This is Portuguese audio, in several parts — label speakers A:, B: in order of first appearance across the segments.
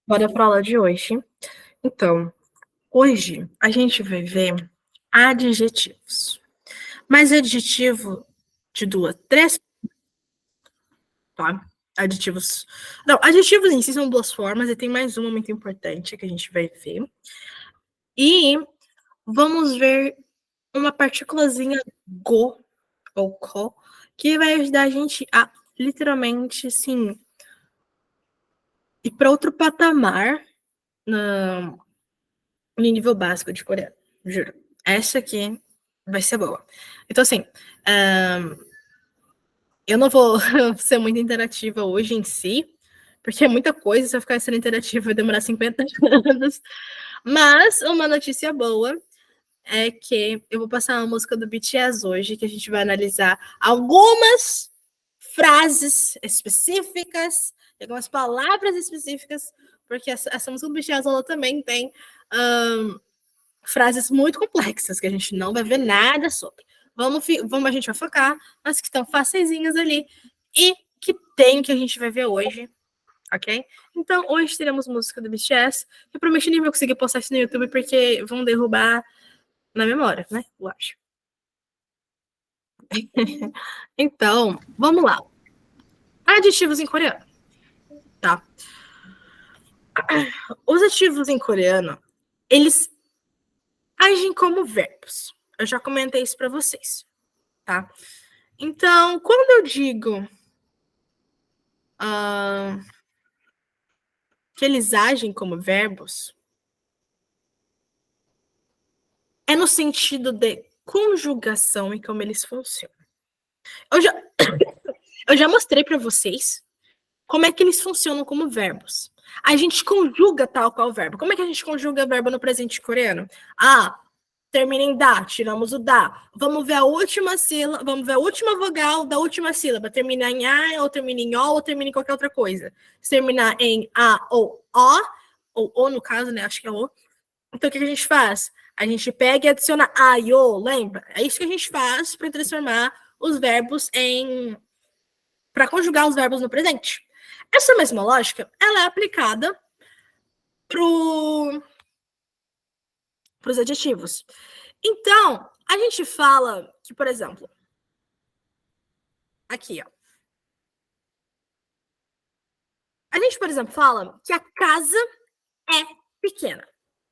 A: Bora pra aula de hoje. Então, hoje a gente vai ver adjetivos. Mas adjetivo de duas, três, tá? Adjetivos. Não, adjetivos em si são duas formas e tem mais uma muito importante que a gente vai ver. E vamos ver uma partículazinha go ou co que vai ajudar a gente a literalmente, assim, ir para outro patamar no nível básico de coreano. Juro. Essa aqui vai ser boa. Então, assim, eu não vou ser muito interativa hoje em si, porque é muita coisa, se eu ficar sendo interativa vai demorar 50 anos. Mas uma notícia boa é que eu vou passar uma música do BTS hoje, que a gente vai analisar algumas frases específicas, algumas palavras específicas, porque essa música do BTS ela também tem frases muito complexas que a gente não vai ver nada sobre. A gente vai focar nas que estão faceizinhas ali e que tem que a gente vai ver hoje, ok? Então, hoje teremos música do BTS. Eu prometi nem vou conseguir postar isso no YouTube porque vão derrubar na memória, né? Eu acho. Então, vamos lá. Adjetivos em coreano, tá? Os adjetivos em coreano, eles agem como verbos. Eu já comentei isso para vocês, tá? Então, quando eu digo que eles agem como verbos, é no sentido de conjugação e como eles funcionam. Eu já, eu já mostrei para vocês como é que eles funcionam como verbos. A gente conjuga tal qual verbo. Como é que a gente conjuga verbo no presente coreano? Ah, termina em da, tiramos o da. Vamos ver a última sílaba, vamos ver a última vogal da última sílaba. Termina em a, ou termina em o, ou termina em qualquer outra coisa. Se terminar em a ou o no caso, né? Acho que é o. Então, o que a gente faz? A gente pega e adiciona a, yo, lembra? É isso que a gente faz para transformar os verbos em... para conjugar os verbos no presente. Essa mesma lógica, ela é aplicada para os adjetivos. Então, a gente fala que, por exemplo, aqui, ó. A gente, por exemplo, fala que a casa é pequena,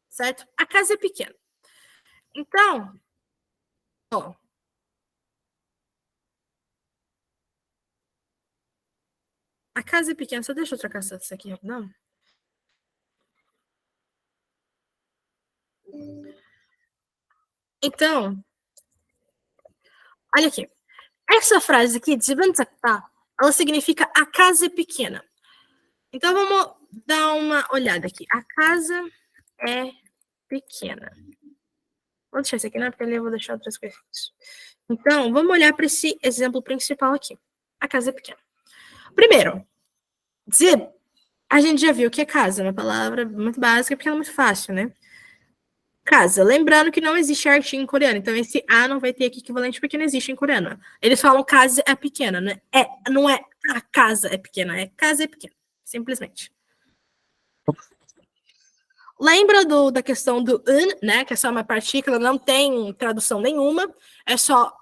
A: certo? A casa é pequena. Então, ó, a casa é pequena. Só deixa eu trocar isso aqui, não? Então, olha aqui. Essa frase aqui, ela significa a casa é pequena. Então, vamos dar uma olhada aqui. A casa é pequena. Vou deixar isso aqui, né? Porque ali eu vou deixar outras coisas. Então, vamos olhar para esse exemplo principal aqui. A casa é pequena. Primeiro, dizer, a gente já viu que é casa, uma palavra muito básica, porque ela é muito fácil, né? Casa. Lembrando que não existe arte em coreano, então esse A não vai ter aqui equivalente porque não existe em coreano. Eles falam casa é pequena, né? Não é a casa é pequena, é casa é pequena. Simplesmente. Lembra da questão do né? Que é só uma partícula, não tem tradução nenhuma, é só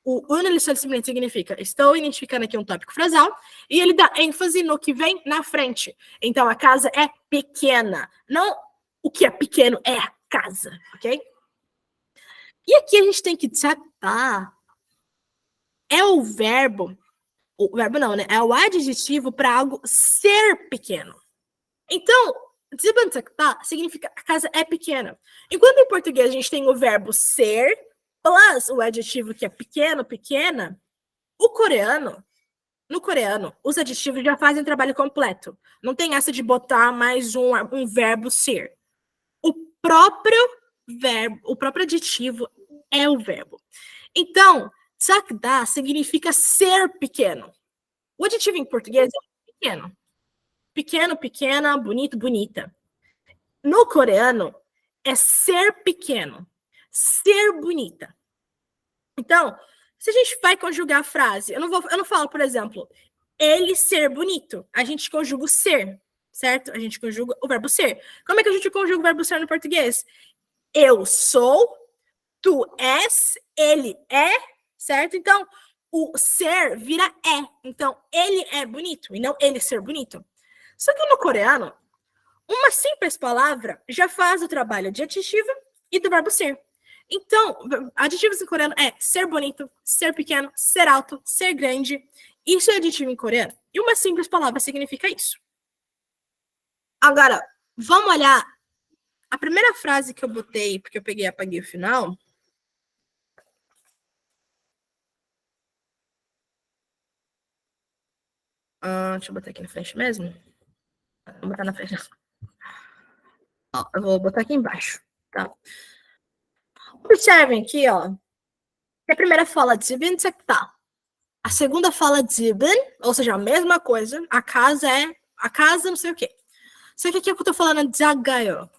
A: o ele simplesmente significa estou identificando aqui um tópico frasal e ele dá ênfase no que vem na frente. Então a casa é pequena, não o que é pequeno é a casa, ok? E aqui a gente tem que destacar é o verbo não, né? É o adjetivo para algo ser pequeno. Então, significa a casa é pequena. Enquanto em português a gente tem o verbo ser plus o adjetivo que é pequeno, pequena, no coreano, os adjetivos já fazem o trabalho completo. Não tem essa de botar mais um verbo ser. O próprio verbo, o próprio adjetivo é o verbo. Então, sakda significa ser pequeno. O adjetivo em português é pequeno. Pequeno, pequena, bonito, bonita. No coreano, é ser pequeno, ser bonita. Então, se a gente vai conjugar a frase, eu não falo, por exemplo, ele ser bonito. A gente conjuga o ser, certo? A gente conjuga o verbo ser. Como é que a gente conjuga o verbo ser no português? Eu sou, tu és, ele é, certo? Então, o ser vira é. Então, ele é bonito e não ele ser bonito. Só que no coreano, uma simples palavra já faz o trabalho de adjetivo e do verbo ser. Então, adjetivos em coreano é ser bonito, ser pequeno, ser alto, ser grande. Isso é adjetivo em coreano. E uma simples palavra significa isso. Agora, vamos olhar a primeira frase que eu botei, porque eu peguei e apaguei o final. Deixa eu botar aqui na frente mesmo. Vou botar na frente. Ó, eu vou botar aqui embaixo, tá? Observem aqui, ó. Que a primeira fala 집은 작다. A segunda fala 집은, ou seja, a mesma coisa. A casa não sei o quê. Só que aqui eu tô falando 작아요.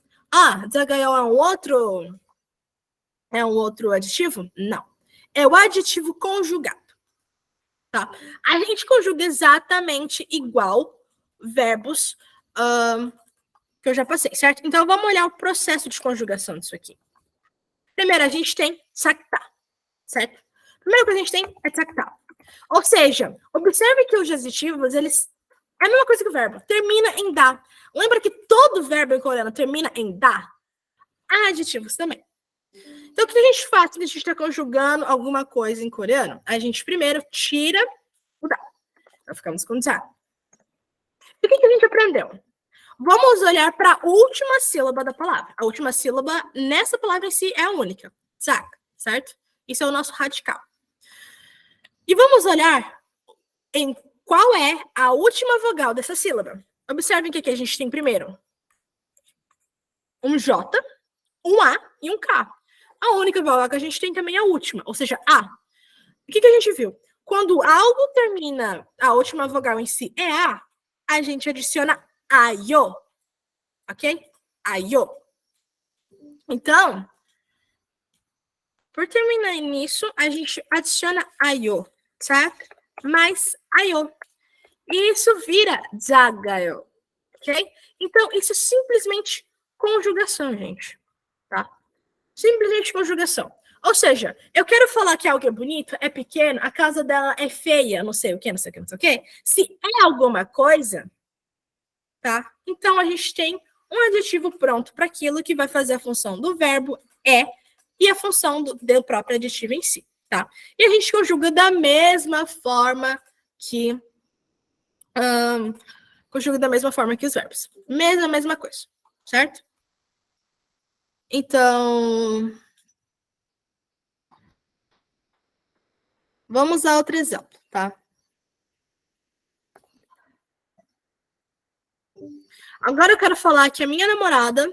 A: 작아요 é um outro adjetivo? Não. É o adjetivo conjugado. Tá? A gente conjuga exatamente igual verbos que eu já passei, certo? Então, vamos olhar o processo de conjugação disso aqui. Primeiro, a gente tem 작다, certo? Primeiro que a gente tem é 작다. Ou seja, observe que os adjetivos, eles... É a mesma coisa que o verbo. Termina em da. Lembra que todo verbo em coreano termina em da? Há adjetivos também. Então, o que a gente faz quando a gente está conjugando alguma coisa em coreano? A gente primeiro tira o da. Então, ficamos com za. E o que a gente aprendeu? Vamos olhar para a última sílaba da palavra. A última sílaba nessa palavra em si é a única. Saca? Certo? Isso é o nosso radical. E vamos olhar em qual é a última vogal dessa sílaba. Observem que aqui a gente tem primeiro um J, um A e um K. A única vogal que a gente tem também é a última, ou seja, A. O que a gente viu? Quando algo termina, a última vogal em si é a gente adiciona ayo, ok? Ayo. Então, por terminar nisso, a gente adiciona ayo, certo? Mais ayo. E isso vira zagayo, ok? Então, isso é simplesmente conjugação, gente, tá? Simplesmente conjugação. Ou seja, eu quero falar que algo é bonito, é pequeno, a casa dela é feia, não sei o que, não sei o que, não sei o que. Se é alguma coisa, tá? Então, a gente tem um adjetivo pronto para aquilo que vai fazer a função do verbo é e a função do próprio adjetivo em si, tá? E a gente conjuga da mesma forma que... conjuga da mesma forma que os verbos. Mesma coisa, certo? Então, vamos a outro exemplo, tá? Agora eu quero falar que a minha namorada,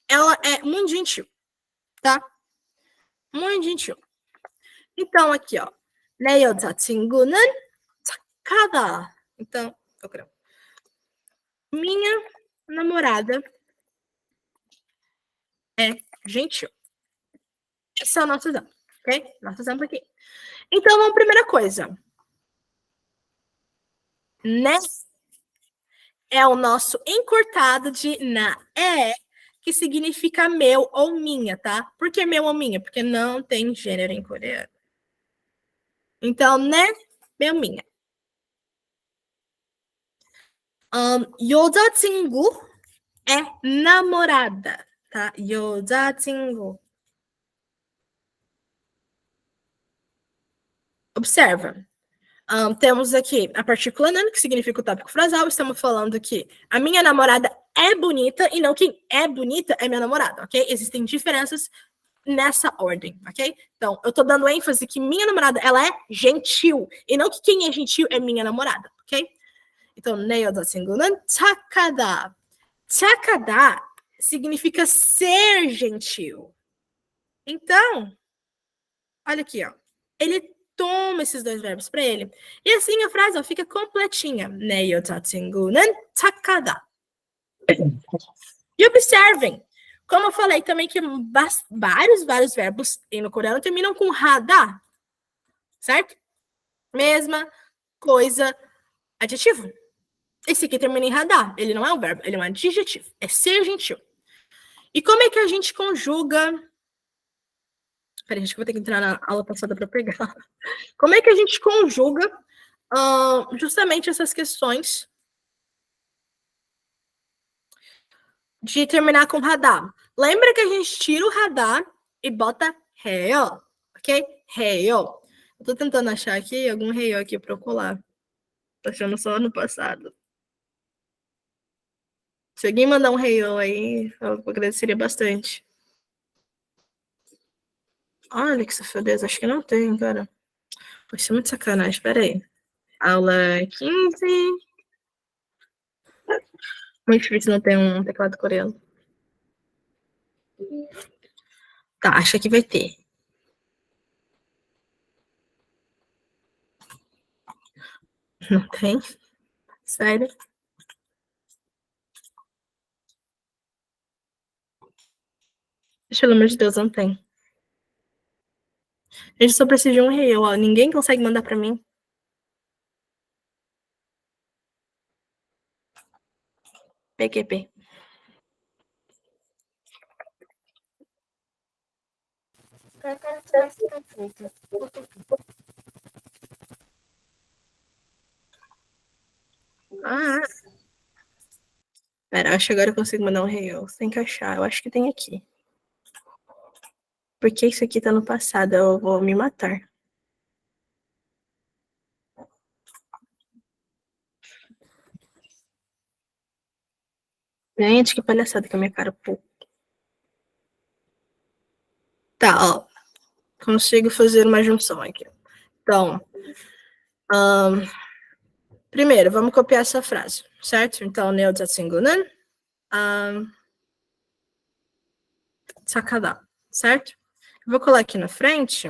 A: ela é muito gentil, tá? Muito gentil. Então, aqui, ó. 내 여자친구는 착하다. Então, eu quero. Minha namorada é gentil. Esse é o nosso exemplo, ok? Nosso exemplo aqui. Então, vamos primeira coisa. Né? É o nosso encurtado de na. Que significa meu ou minha, tá? Por que meu ou minha? Porque não tem gênero em coreano. Então, né? Meu, minha. 여자친구 é namorada, tá? 여자친구. Observa. Temos aqui a partícula nan, que significa o tópico frasal. Estamos falando que a minha namorada é bonita e não quem é bonita é minha namorada, ok? Existem diferenças nessa ordem, ok? Então, eu tô dando ênfase que minha namorada, ela é gentil, e não que quem é gentil é minha namorada, ok? Então, 내 여자친구는 착하다. 착하다 significa ser gentil. Então, olha aqui, ó. Ele toma esses dois verbos para ele. E assim a frase ó, fica completinha. 내 여자친구는 착하다. E observem, como eu falei também que vários verbos no coreano terminam com hada, certo? Mesma coisa, adjetivo. Esse aqui termina em radar. Ele não é um verbo, ele é um adjetivo. É ser gentil. E como é que a gente conjuga... Peraí, acho que vou ter que entrar na aula passada para pegar. Como é que a gente conjuga justamente essas questões de terminar com radar? Lembra que a gente tira o radar e bota 해요, ok? 해요. Eu tô tentando achar aqui algum 해요 aqui para eu colar. Tô achando só no passado. Se alguém mandar um 해요 aí, eu agradeceria bastante. Olha que safadeza, acho que não tem, cara. Vai ser muito sacanagem, peraí. Aula 15. Muito difícil não ter um teclado coreano. Tá, acho que vai ter. Não tem? Sério? Pelo amor de Deus, não tem. A gente só precisa de um real, ó. Ninguém consegue mandar pra mim. PQP. Ah, pera, acho que agora eu consigo mandar um real. Tem que achar. Eu acho que tem aqui. Porque isso aqui tá no passado, eu vou me matar. Gente, que palhaçada com a minha cara. Pô. Tá, ó. Consigo fazer uma junção aqui. Então, primeiro, vamos copiar essa frase, certo? Então, neodatsingunan, sakada, certo? Eu vou colar aqui na frente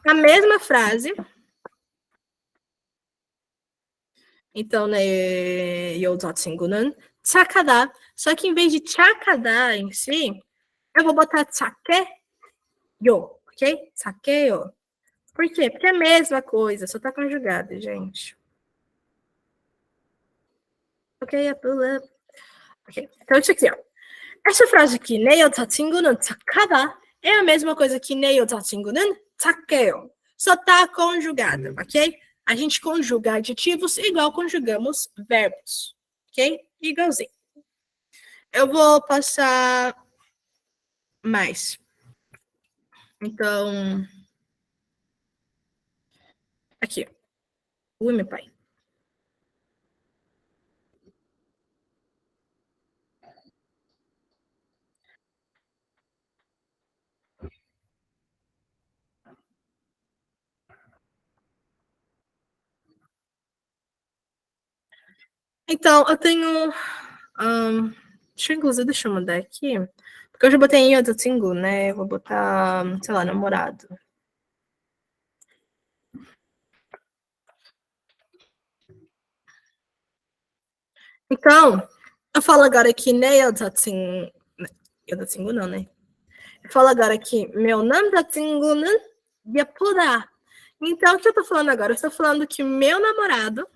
A: a mesma frase. Então, né, yodatsingunan, sakada. Só que em vez de chakada em si, eu vou botar sakeyo, ok? Sakeyo. Por quê? Porque é a mesma coisa, só tá conjugado, gente. Ok, I pull up. Ok, então isso aqui, ó. Essa frase aqui, neyo tatsingunan sakada, é a mesma coisa que neyo tatsingunan sakeyo. Só tá conjugado, ok? A gente conjuga adjetivos igual conjugamos verbos, ok? Igualzinho. Eu vou passar mais. Então, aqui. Ui, meu pai. Então, eu tenho. Deixa eu mandar aqui. Porque eu já botei em outro single, né? Eu vou botar, sei lá, namorado. Então, eu falo agora que eu da single não, né? Eu falo agora que meu nome da single não ia pular. Então, o que eu tô falando agora? Eu estou falando que meu namorado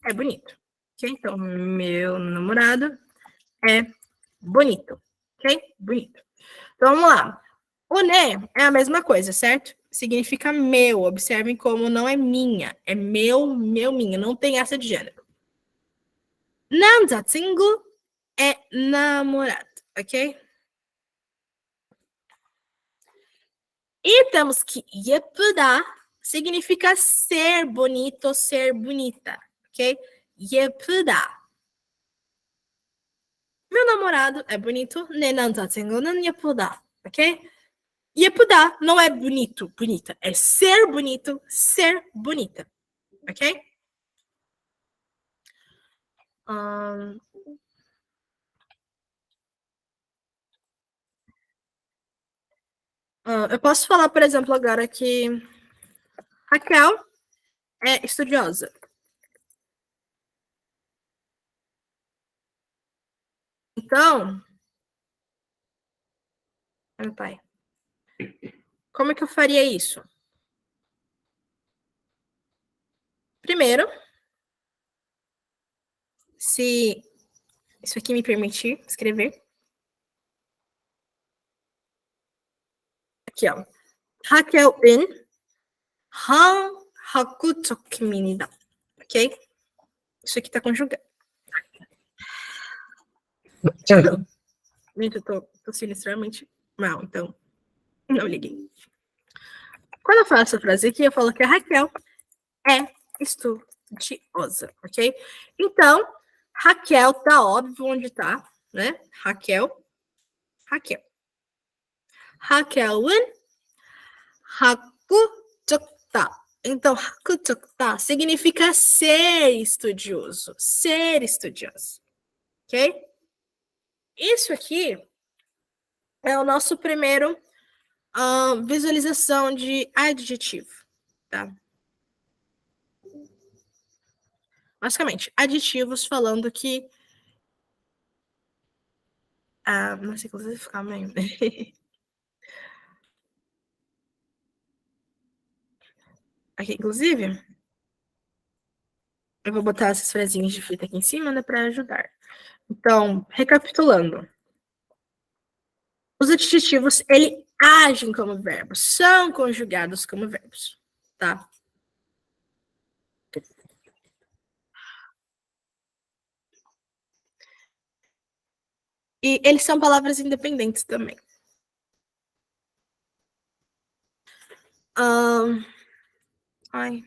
A: é bonito. Ok? Então, meu namorado é bonito. Ok? Bonito. Então, vamos lá. O né é a mesma coisa, certo? Significa meu. Observem como não é minha. É meu, minha. Não tem essa de gênero. 남자친구 é namorado, ok? E temos que 예쁘다 significa ser bonito, ser bonita, ok? 예쁘다. Meu namorado é bonito, 내 남자친구는 예쁘다, ok? 예쁘다 não é bonito, bonita, é ser bonito, ser bonita, ok? Eu posso falar, por exemplo, agora que Raquel é estudiosa. Então, meu pai, como é que eu faria isso? Primeiro, Se isso aqui me permitir escrever. Aqui, ó. Raquel은 한학구적입니다. Ok? Isso aqui tá conjugado. Gente, eu tô tossindo extremamente mal, então não liguei. Quando eu falo essa frase aqui, eu falo que a Raquel é estudiosa, ok? Então, Raquel tá óbvio onde tá, né? Raquel. Raquel은 학구적다. Então, 학구적다 significa ser estudioso. Ser estudioso. Ok? Isso aqui é o nosso primeiro visualização de adjetivo. Tá? Basicamente, adjetivos falando que. Nossa, inclusive ficar meio. Aqui, inclusive, eu vou botar essas fresinhas de fita aqui em cima, né, para ajudar. Então, recapitulando. Os adjetivos, ele agem como verbos, são conjugados como verbos, tá? E eles são palavras independentes também. Ai.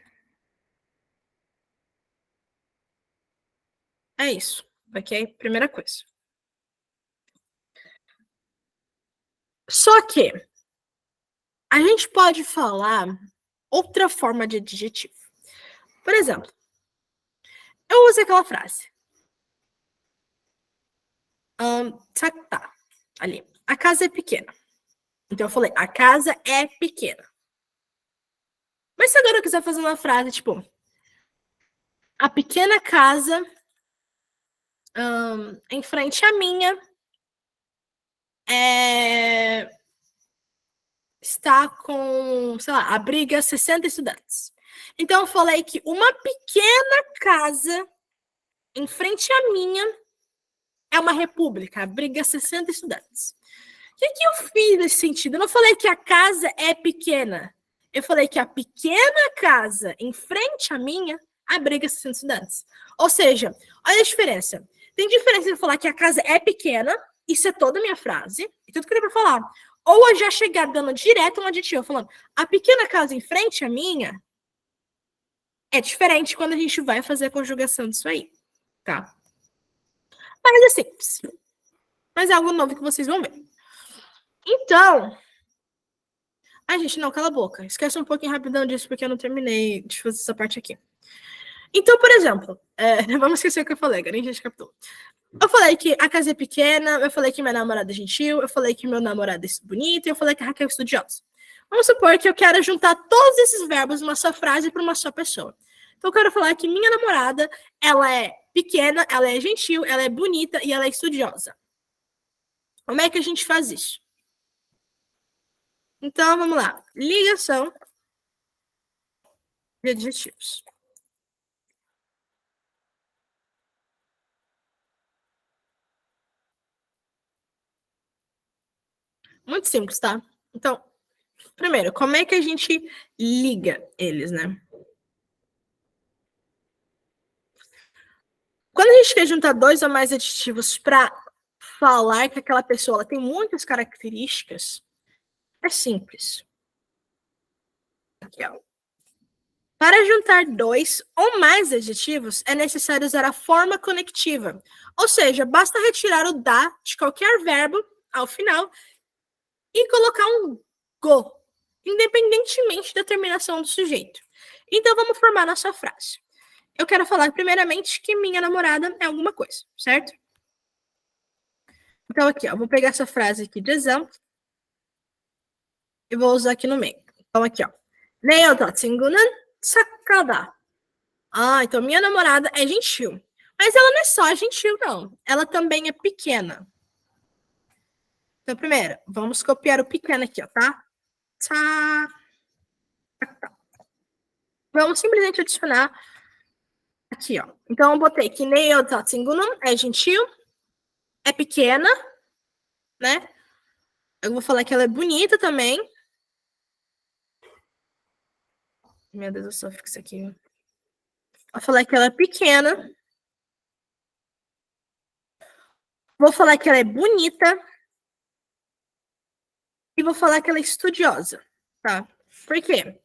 A: É isso, ok? Primeira coisa. Só que a gente pode falar outra forma de adjetivo. Por exemplo, eu usei aquela frase. Tá, ali. A casa é pequena. Então eu falei, a casa é pequena. Mas se agora eu quiser fazer uma frase, tipo, a pequena casa em frente à minha está com, sei lá, abriga 60 estudantes. Então eu falei que uma pequena casa em frente à minha é uma república, abriga 60 estudantes. O que eu fiz nesse sentido? Eu não falei que a casa é pequena. Eu falei que a pequena casa em frente à minha abriga 60 estudantes. Ou seja, olha a diferença. Tem diferença de falar que a casa é pequena, isso é toda a minha frase, e tudo que eu queria falar. Ou eu já chegar dando direto um adjetivo, falando a pequena casa em frente à minha é diferente quando a gente vai fazer a conjugação disso aí, tá? Mas é simples. Mas é algo novo que vocês vão ver. Então, ai, gente, não, cala a boca. Esquece um pouquinho rapidão disso, porque eu não terminei de fazer essa parte aqui. Então, por exemplo, vamos esquecer o que eu falei, agora a gente captou. Eu falei que a casa é pequena, eu falei que minha namorada é gentil, eu falei que meu namorado é bonito, e eu falei que a Raquel é estudiosa. Vamos supor que eu quero juntar todos esses verbos numa só frase para uma só pessoa. Então, eu quero falar que minha namorada, ela é pequena, ela é gentil, ela é bonita e ela é estudiosa. Como é que a gente faz isso? Então, vamos lá. Ligação de adjetivos. Muito simples, tá? Então, primeiro, como é que a gente liga eles, né? Quando a gente quer juntar dois ou mais adjetivos para falar que aquela pessoa tem muitas características, é simples. Aqui, ó. Para juntar dois ou mais adjetivos, é necessário usar a forma conectiva. Ou seja, basta retirar o da de qualquer verbo ao final e colocar um go, independentemente da terminação do sujeito. Então, vamos formar nossa frase. Eu quero falar, primeiramente, que minha namorada é alguma coisa, certo? Então, aqui, ó, vou pegar essa frase aqui de exemplo e vou usar aqui no meio. Então, aqui, ó. 내 여자친구는 착하다. Então minha namorada é gentil. Mas ela não é só gentil, não. Ela também é pequena. Então, primeiro, vamos copiar o pequeno aqui, ó, tá? Tá. Vamos simplesmente adicionar Aqui, ó. Então, eu botei que Neotatsingunum é gentil, é pequena, né? Eu vou falar que ela é bonita também. Meu Deus, eu sofro com isso aqui. Vou falar que ela é pequena. Vou falar que ela é bonita. E vou falar que ela é estudiosa, tá? Por quê?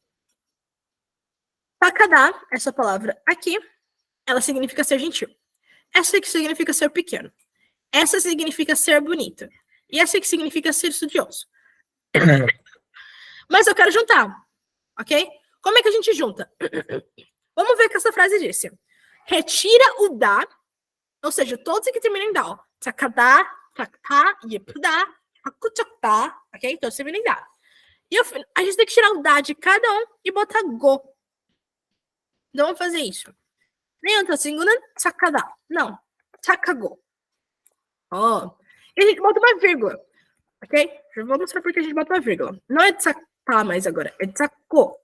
A: Takada, essa palavra aqui, ela significa ser gentil. Essa aqui significa ser pequeno. Essa significa ser bonita. E essa aqui significa ser estudioso. Mas eu quero juntar, ok? Como é que a gente junta? Vamos ver o que essa frase disse. Retira o da, ou seja, todos que terminam em da. Takada, takta, yepuda, hakuchokta, ok? Todos terminam em da. E a gente tem que tirar o da de cada um e botar go. Não vamos fazer isso. Nenhum singulan, sakada. Não. Takago. Ó. E a gente bota uma vírgula. Ok? Já vou mostrar porque a gente bota uma vírgula. Não é tsaka mais agora. É tsako.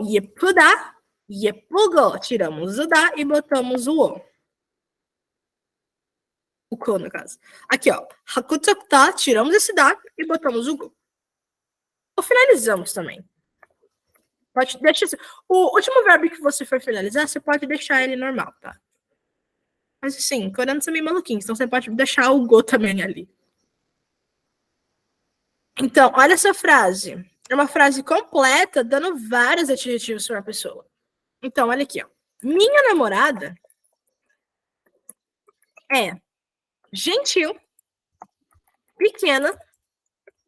A: Yepuda. Yepugo. Tiramos o da e botamos o o. O ko, no caso. Aqui, ó. Hakuchokta. Tiramos esse da e botamos o go. Ou finalizamos também. Pode deixar. O último verbo que você for finalizar, você pode deixar ele normal, tá? Mas assim, coreanos são meio maluquinhos, então você pode deixar o go também ali. Então, olha essa frase. É uma frase completa, dando vários adjetivos para uma pessoa. Então, olha aqui, ó. Minha namorada é gentil, pequena,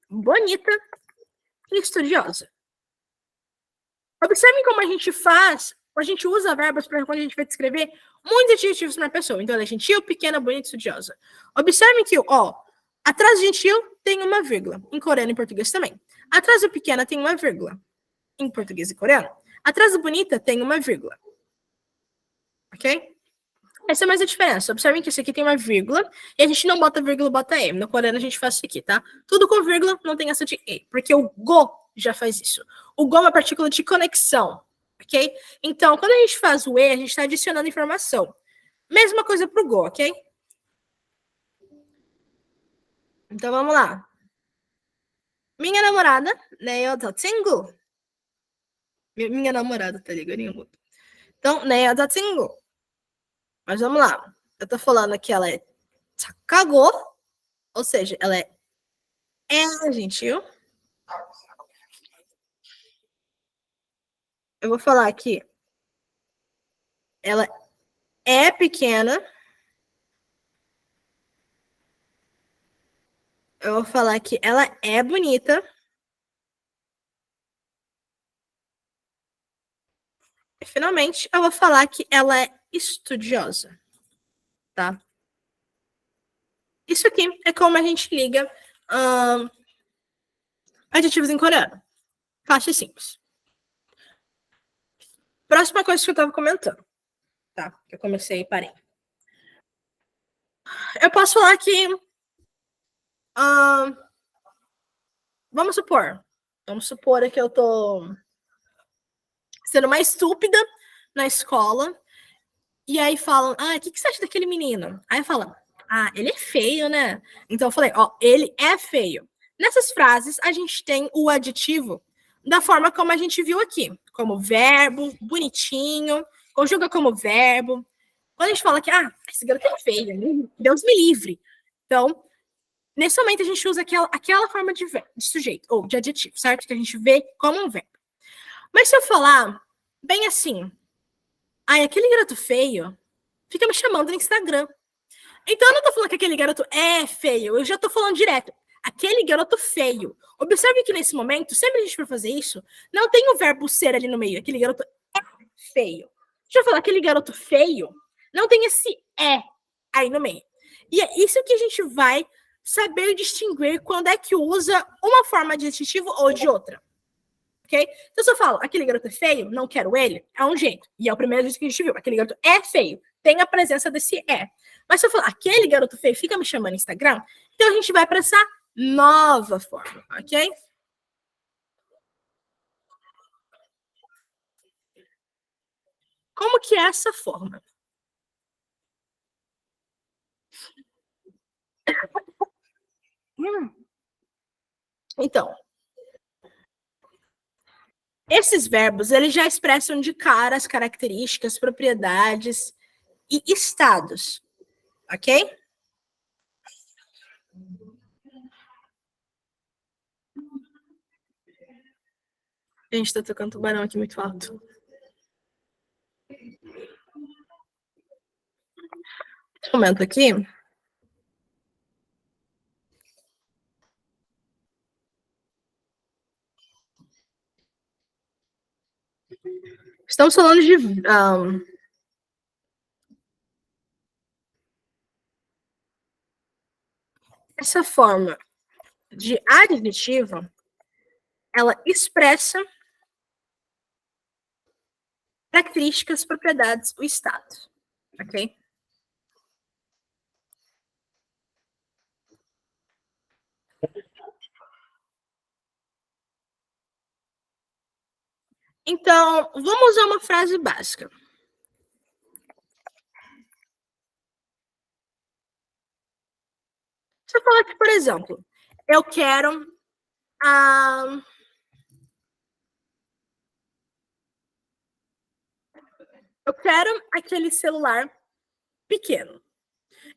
A: bonita e estudiosa. Observem como a gente faz, a gente usa verbos para quando a gente vai descrever muitos adjetivos para uma pessoa. Então, ela é gentil, pequena, bonita e estudiosa. Observem que, ó, atrás de gentil tem uma vírgula. Em coreano e em português também. Atrás do pequena tem uma vírgula. Em português e coreano. Atrás do bonita tem uma vírgula. Ok? Essa é mais a diferença. Observem que esse aqui tem uma vírgula e a gente não bota vírgula, bota E. No coreano a gente faz isso aqui, tá? Tudo com vírgula, não tem essa de E, porque o go já faz isso. O go é uma partícula de conexão, ok? Então, quando a gente faz o E, a gente está adicionando informação. Mesma coisa para o go, ok? Então, vamos lá. Minha namorada, né, eu tô single. Minha namorada, tá ligado? Então, né, eu tô single. Mas vamos lá. Eu tô falando que ela é takago, ou seja, ela é gentil. Eu vou falar que ela é pequena. Eu vou falar que ela é bonita. E, finalmente, eu vou falar que ela é estudiosa. Tá? Isso aqui é como a gente liga adjetivos em coreano. Fácil e simples. Próxima coisa que eu tava comentando. Tá? Que eu comecei e parei. Eu posso falar que. Vamos supor. Vamos supor que eu tô sendo uma estúpida na escola. E aí falam, o que você acha daquele menino? Aí falam, ele é feio, né? Então eu falei, ele é feio. Nessas frases, a gente tem o adjetivo da forma como a gente viu aqui, como verbo, bonitinho, conjuga como verbo. Quando a gente fala que, esse garoto é feio, Deus me livre. Então, nesse momento, a gente usa aquela forma de sujeito, ou de adjetivo, certo? Que a gente vê como um verbo. Mas se eu falar bem assim, aquele garoto feio fica me chamando no Instagram. Então eu não tô falando que aquele garoto é feio, eu já tô falando direto. Aquele garoto feio. Observe que nesse momento, sempre a gente for fazer isso, não tem o verbo ser ali no meio. Aquele garoto é feio. Deixa eu falar, aquele garoto feio, não tem esse é aí no meio. E é isso que a gente vai saber distinguir quando é que usa uma forma de adjetivo ou de outra. Ok? Então, se eu falo, aquele garoto é feio, não quero ele, é um jeito. E é o primeiro jeito que a gente viu. Aquele garoto é feio. Tem a presença desse é. Mas se eu falar, aquele garoto feio fica me chamando no Instagram, então a gente vai para essa nova forma, ok? Como que é essa forma? Então, esses verbos, eles já expressam de cara as características, propriedades e estados, ok? A gente tá tocando tubarão aqui muito alto. Um momento aqui. Estamos falando de essa forma de adjetivo, ela expressa características, propriedades, o estado, ok? Então, vamos usar uma frase básica. Você fala que, por exemplo, eu quero eu quero aquele celular pequeno.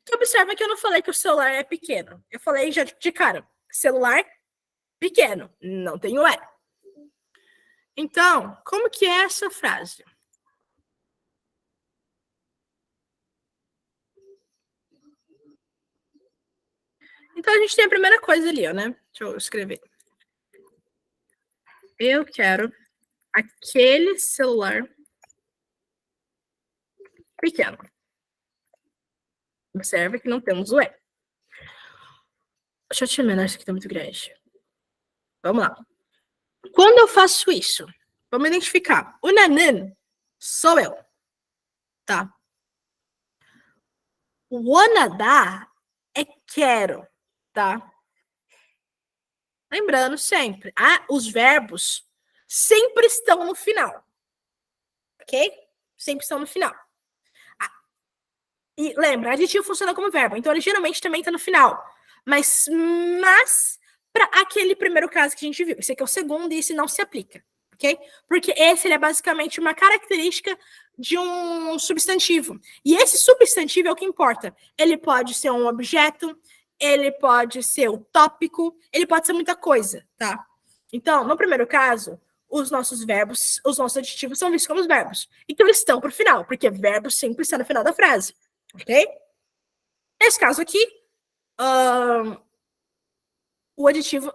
A: Que observa que eu não falei que o celular é pequeno. Eu falei já de cara, celular pequeno, não tem o é. Então, como que é essa frase? Então a gente tem a primeira coisa ali, ó, né? Deixa eu escrever. Eu quero aquele celular pequeno. Observa que não temos o é. Deixa eu te menor, isso aqui tá muito grande. Vamos lá. Quando eu faço isso, vamos identificar. O nanan sou eu, tá? O wanadá é quero, tá? Lembrando sempre, os verbos sempre estão no final, ok? Sempre estão no final. E lembra, adjetivo funciona como verbo, então ele geralmente também está no final. Mas para aquele primeiro caso que a gente viu, esse aqui é o segundo e esse não se aplica, ok? Porque esse ele é basicamente uma característica de um substantivo. E esse substantivo é o que importa. Ele pode ser um objeto, ele pode ser o tópico, ele pode ser muita coisa, tá? Então, no primeiro caso, os nossos verbos, os nossos adjetivos são vistos como verbos. Então, eles estão para o final, porque verbo sempre está no final da frase, ok? Nesse caso aqui, o adjetivo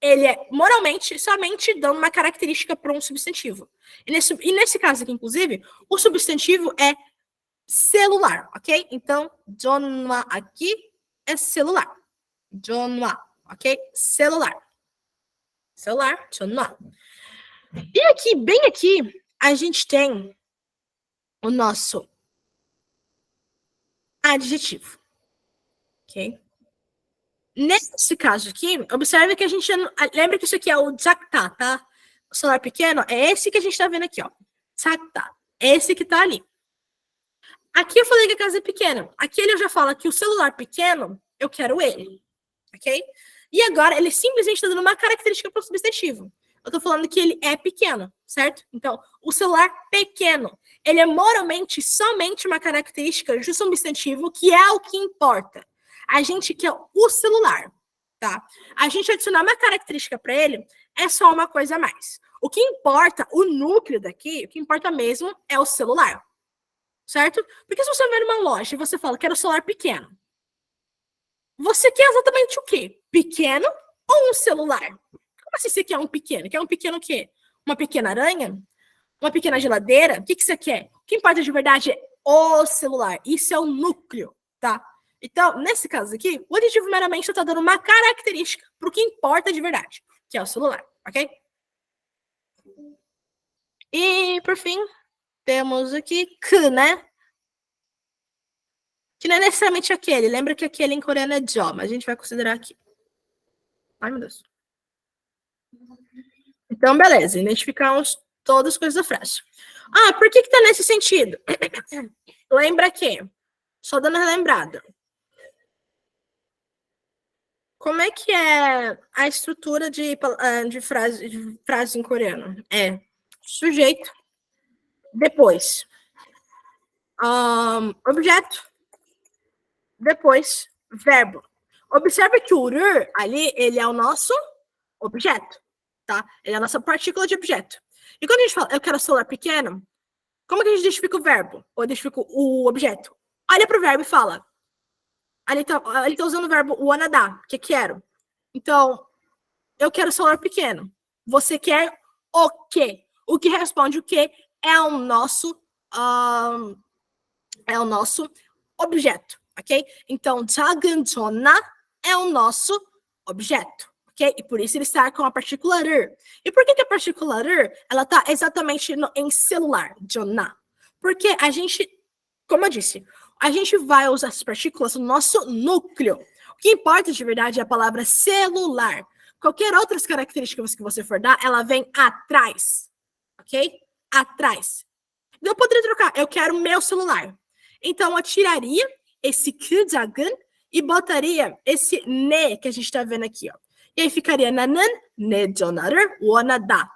A: ele é moralmente somente dando uma característica para um substantivo. E nesse caso aqui, inclusive, o substantivo é celular, ok? Então, Jonwa aqui é celular. Jonwa, ok? Celular. Celular, Jonwa. E aqui, bem aqui, a gente tem o nosso adjetivo, ok? Nesse caso aqui, observe que a gente lembra que isso aqui é o Zakta, tá? O celular pequeno é esse que a gente tá vendo aqui, ó. Zakta. É esse que tá ali. Aqui eu falei que a casa é pequena. Aqui ele já fala que o celular pequeno, eu quero ele. Ok? E agora ele simplesmente está dando uma característica para o substantivo. Eu tô falando que ele é pequeno, certo? Então, o celular pequeno, ele é moralmente somente uma característica de um substantivo que é o que importa. A gente quer o celular, tá? A gente adicionar uma característica para ele é só uma coisa a mais. O que importa, o núcleo daqui, o que importa mesmo é o celular, certo? Porque se você vai numa loja e você fala que era um celular pequeno, você quer exatamente o quê? Pequeno ou um celular? Como assim você quer um pequeno? Quer um pequeno o quê? Uma pequena aranha? Uma pequena geladeira? O que você quer? O que importa de verdade é o celular. Isso é o núcleo, tá? Então, nesse caso aqui, o adjetivo meramente está dando uma característica para o que importa de verdade, que é o celular, ok? E, por fim, temos aqui que, né? Que não é necessariamente aquele. Lembra que aquele em coreano é jo, mas a gente vai considerar aqui. Ai, meu Deus. Então, beleza. Identificamos Todas as coisas da frase. Ah, por que tá nesse sentido? Lembra que? Só dando uma lembrada. Como é que é a estrutura de frase em coreano? É sujeito, depois objeto, depois verbo. Observe que o ur ali, ele é o nosso objeto, tá? Ele é a nossa partícula de objeto. E quando a gente fala, eu quero celular pequeno, como que a gente identifica o verbo? Ou identifica o objeto? Olha para o verbo e fala. Ali tá usando o verbo wanada, que quero. Então, eu quero celular pequeno. Você quer o quê? O que responde o quê é o nosso objeto, ok? Então, 작은 전화 é o nosso objeto, ok? E por isso ele está com a partícula 를. E por que a partícula 를, ela está exatamente em celular, 전화? Porque a gente, como eu disse, a gente vai usar as partículas no nosso núcleo. O que importa de verdade é a palavra celular. Qualquer outras características que você for dar, ela vem atrás, ok? Atrás. Eu poderia trocar, eu quero meu celular. Então, eu tiraria esse 그작은 e botaria esse 네 que a gente está vendo aqui, ó. E aí ficaria 나는 내 전화를 원하다.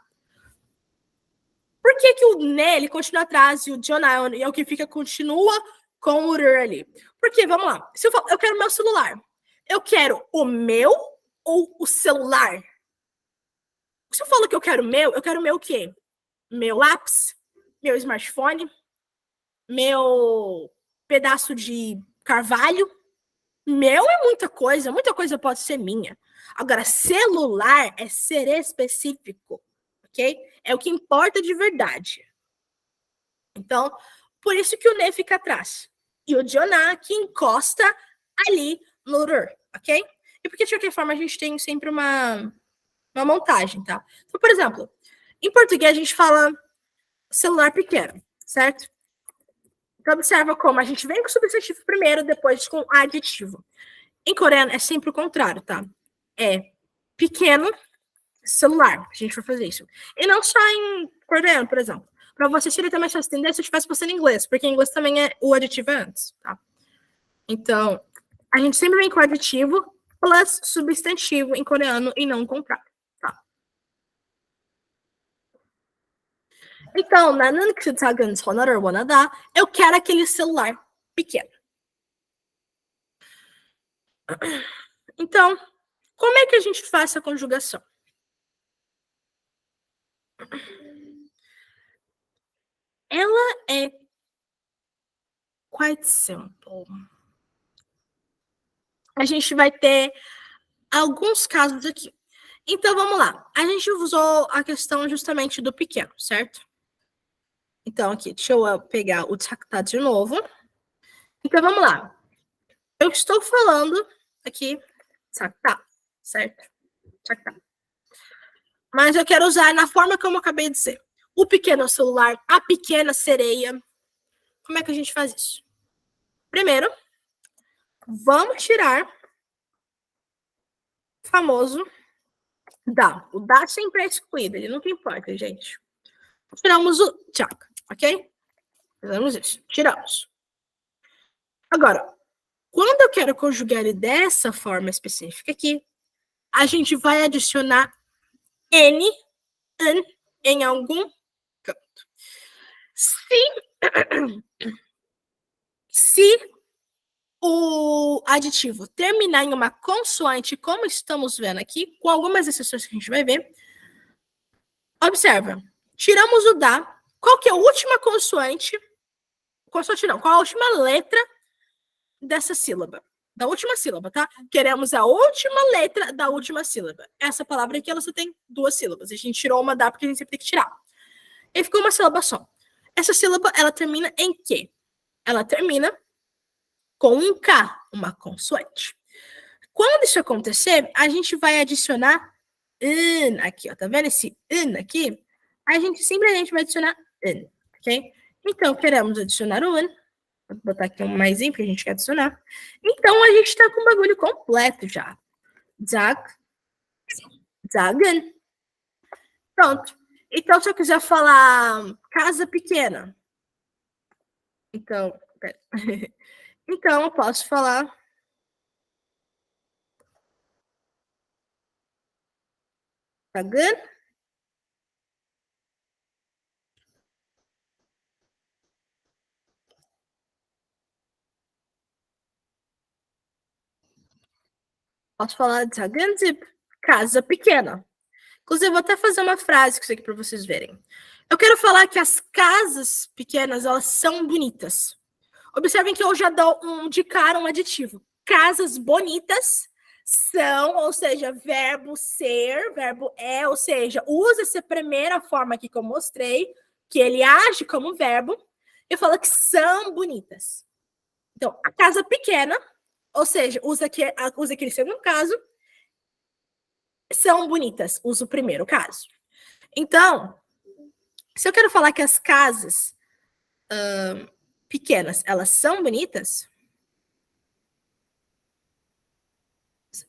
A: Por que o né ele continua atrás e o 전화 é o que continua com o 를 ali? Porque, vamos lá, se eu quero meu celular, eu quero o meu ou o celular? Se eu falo que eu quero meu o quê? Meu lápis, meu smartphone, meu pedaço de carvalho. Meu é muita coisa pode ser minha. Agora, celular é ser específico, ok? É o que importa de verdade. Então, por isso que o ne fica atrás. E o Joná que encosta ali no ur, ok? E porque, de qualquer forma, a gente tem sempre uma montagem, tá? Então, por exemplo, em português a gente fala celular pequeno, certo? Então, observa como a gente vem com o substantivo primeiro, depois com adjetivo. Em coreano é sempre o contrário, tá? É pequeno, celular. A gente vai fazer isso. E não só em coreano, por exemplo. Para você seria até mais fácil entender se eu estivesse passando em inglês, porque em inglês também é o adjetivo antes, tá? Então, a gente sempre vem com adjetivo plus substantivo em coreano e não o contrário, tá? Então, 나는 그 작은 전화를 원하다. Eu quero aquele celular pequeno. Então, como é que a gente faz essa conjugação? Ela é quite simple. A gente vai ter alguns casos aqui. Então, vamos lá. A gente usou a questão justamente do pequeno, certo? Então, aqui, deixa eu pegar o 작다 de novo. Então, vamos lá. Eu estou falando aqui 작다, certo? 작다. Mas eu quero usar na forma como eu acabei de dizer. O pequeno celular, a pequena sereia. Como é que a gente faz isso? Primeiro, vamos tirar o famoso dá. O dá sempre é excluído, ele nunca importa, gente. Tiramos o tchak, ok? Fizemos isso, tiramos. Agora, quando eu quero conjugar ele dessa forma específica aqui, a gente vai adicionar N, an, em algum canto. Se o aditivo terminar em uma consoante, como estamos vendo aqui, com algumas exceções que a gente vai ver, observa, tiramos o da, qual que é a última consoante? Consoante não, qual a última letra dessa sílaba? Da última sílaba, tá? Queremos a última letra da última sílaba. Essa palavra aqui, ela só tem 2 sílabas. A gente tirou uma da porque a gente sempre tem que tirar. E ficou uma sílaba só. Essa sílaba, ela termina em quê? Ela termina com um K, uma consoante. Quando isso acontecer, a gente vai adicionar aqui, ó. Tá vendo esse aqui? A gente simplesmente vai adicionar ok? Então, queremos adicionar o vou botar aqui um maisinho que a gente quer adicionar. Então, a gente está com o bagulho completo já. 작은. Pronto. Então, se eu quiser falar casa pequena, então, então eu posso falar 작은, posso falar 작은 집, casa pequena. Inclusive, eu vou até fazer uma frase com isso aqui para vocês verem. Eu quero falar que as casas pequenas, elas são bonitas. Observem que eu já dou de cara um aditivo. Casas bonitas são, ou seja, verbo ser, verbo é, ou seja, usa essa primeira forma aqui que eu mostrei, que ele age como verbo, e fala que são bonitas. Então, a casa pequena, ou seja, usa aquele segundo caso, são bonitas, usa o primeiro caso. Então, se eu quero falar que as casas pequenas, elas são bonitas,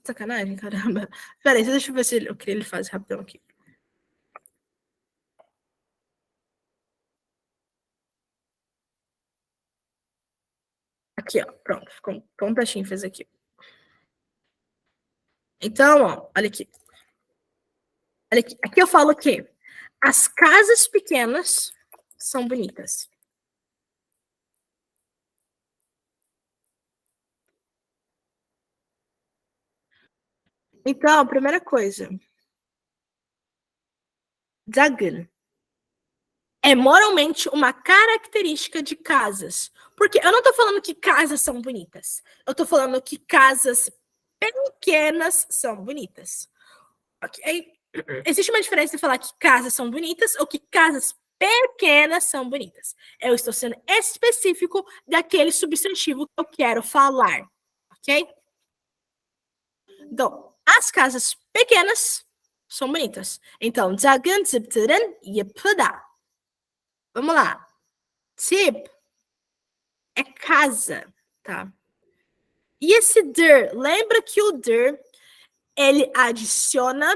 A: sacanagem, caramba. Peraí, deixa eu ver se o que ele faz rapidão aqui. Aqui, ó, pronto, ficou um testinho fez aqui. Então, ó, olha aqui. Olha aqui. Aqui eu falo que as casas pequenas são bonitas. Então, primeira coisa, 작은 é moralmente uma característica de casas. Porque eu não tô falando que casas são bonitas. Eu tô falando que casas pequenas são bonitas. Ok? Existe uma diferença de falar que casas são bonitas ou que casas pequenas são bonitas. Eu estou sendo específico daquele substantivo que eu quero falar. Ok? Então, as casas pequenas são bonitas. Então, 작은 집들은 예쁘다. Vamos lá. Tip é casa, tá? E esse der, lembra que o der, ele adiciona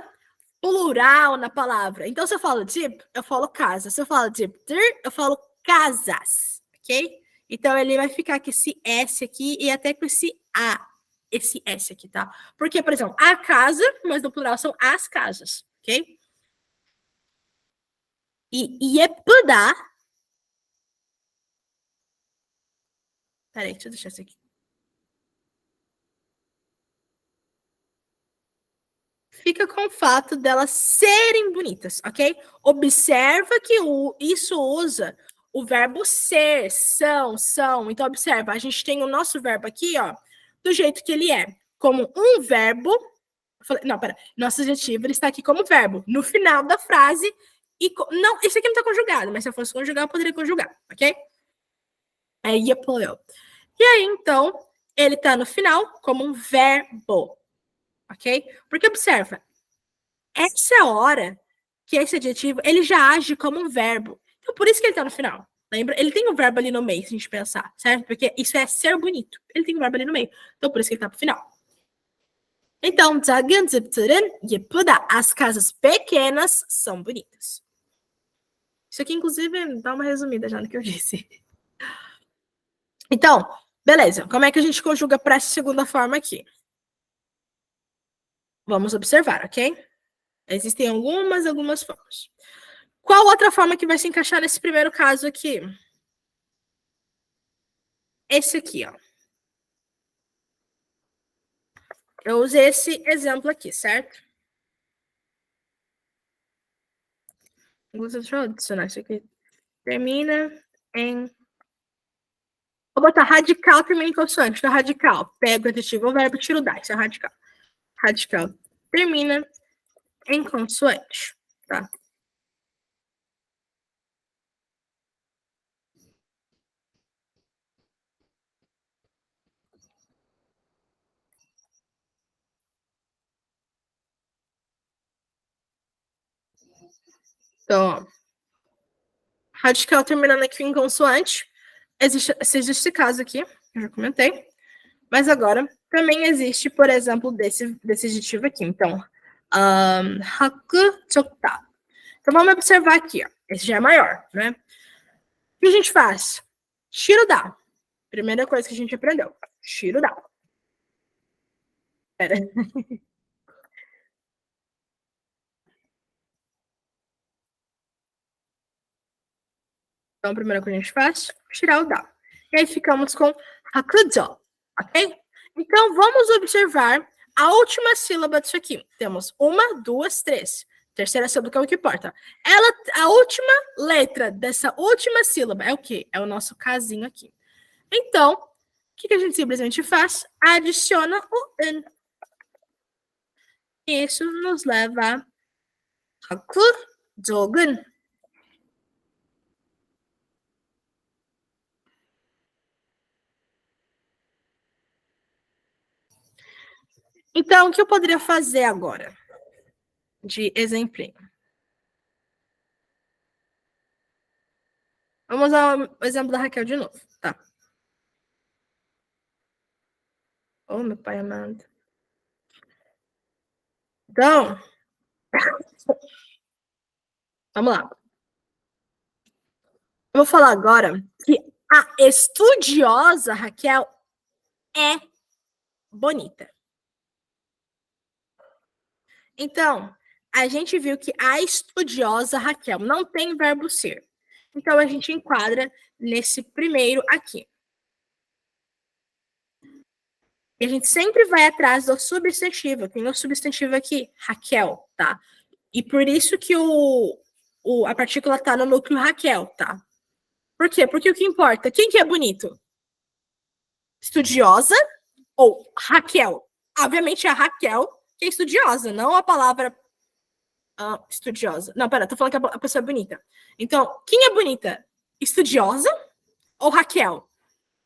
A: plural na palavra. Então, se eu falo tip, eu falo casa. Se eu falo tip der, eu falo casas, ok? Então, ele vai ficar com esse S aqui e até com esse A, esse S aqui, tá? Porque, por exemplo, a casa, mas no plural são as casas, ok? E 예쁘다. Peraí, deixa eu deixar isso aqui. Fica com o fato delas serem bonitas, ok? Observa que isso usa o verbo ser, são. Então, observa, a gente tem o nosso verbo aqui, ó, do jeito que ele é, como um verbo. Não, pera, nosso adjetivo ele está aqui como verbo, no final da frase. Não, esse aqui não está conjugado, mas se eu fosse conjugar, eu poderia conjugar, ok? É yapoleu. E aí, então, ele está no final como um verbo, ok? Porque observa, essa é a hora que esse adjetivo ele já age como um verbo. Então, por isso que ele está no final. Lembra? Ele tem um verbo ali no meio, se a gente pensar, certo? Porque isso é ser bonito. Ele tem um verbo ali no meio. Então, por isso que ele está pro final. Então, 작은 집들은 예쁘다. As casas pequenas são bonitas. Isso aqui, inclusive, dá uma resumida já no que eu disse. Então, beleza. Como é que a gente conjuga para essa segunda forma aqui? Vamos observar, ok? Existem algumas formas. Qual outra forma que vai se encaixar nesse primeiro caso aqui? Esse aqui, ó. Eu usei esse exemplo aqui, certo? Deixa eu adicionar isso aqui. Termina em... Vou botar radical termina em consoante. Então, radical. Pega o adjetivo ou verbo, tiro o da. Isso é radical. Radical termina em consoante. Tá? Então, ó, radical terminando aqui em consoante. Existe esse caso aqui, eu já comentei. Mas agora também existe, por exemplo, desse adjetivo aqui. Então, haku chokta. Então vamos observar aqui, ó. Esse já é maior, né? O que a gente faz? Tira o dá. Primeira coisa que a gente aprendeu. Tira o dá. Pera. Então, a primeira coisa que a gente faz, tirar o dá. E aí ficamos com hakujo, ok? Então, vamos observar a última sílaba disso aqui. Temos uma, duas, três. Terceira sílaba que é o que importa. A última letra dessa última sílaba é o quê? É o nosso casinho aqui. Então, o que a gente simplesmente faz? Adiciona o n. Isso nos leva a hakujogun. Então, o que eu poderia fazer agora? De exemplo. Vamos usar o exemplo da Raquel de novo, tá? Oh, meu pai amado. Então, vamos lá. Eu vou falar agora que a estudiosa Raquel é bonita. Então, a gente viu que a estudiosa Raquel não tem verbo ser. Então, a gente enquadra nesse primeiro aqui. E a gente sempre vai atrás do substantivo. Tem o substantivo aqui, Raquel, tá? E por isso que a partícula tá no núcleo Raquel, tá? Por quê? Porque o que importa? Quem que é bonito? Estudiosa ou Raquel? Obviamente é a Raquel que é estudiosa, não a palavra estudiosa. Não, pera, tô falando que a pessoa é bonita. Então, quem é bonita? Estudiosa ou Raquel?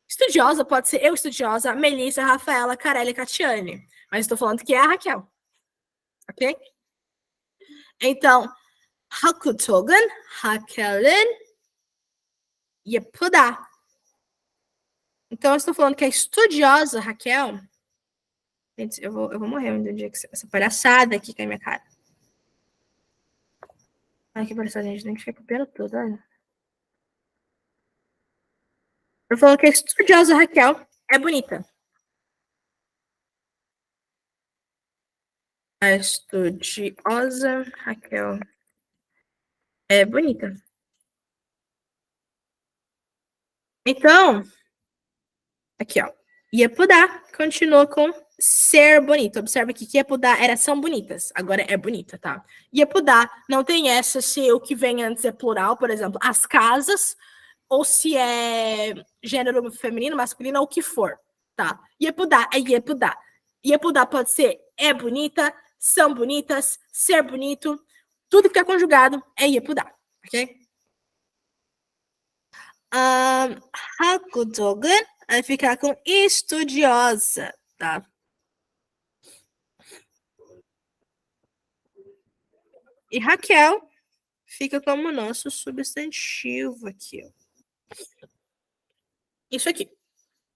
A: Estudiosa pode ser eu estudiosa, Melissa, Rafaela, Carelli, Catiane. Mas estou falando que é a Raquel. Ok? Então, Hakutogan, Raquelin, Yepuda. Então, eu estou falando que a estudiosa Raquel. Gente, eu vou morrer um dia que essa palhaçada aqui com a minha cara. Ai, que palhaçada, gente. Tem que ficar copiando tudo, olha. Eu falo que a estudiosa Raquel é bonita. A estudiosa Raquel é bonita. Então, aqui, ó. Iepudá continua com ser bonito. Observa aqui que Iepudá era são bonitas. Agora é bonita, tá? Iepudá não tem essa se o que vem antes é plural, por exemplo, as casas, ou se é gênero feminino, masculino, ou o que for, tá? Iepudá é Iepudá. Iepudá pode ser é bonita, são bonitas, ser bonito. Tudo que é conjugado é Iepudá, ok? Hakudogan vai ficar com estudiosa, tá? E Raquel fica como nosso substantivo aqui, ó. Isso aqui,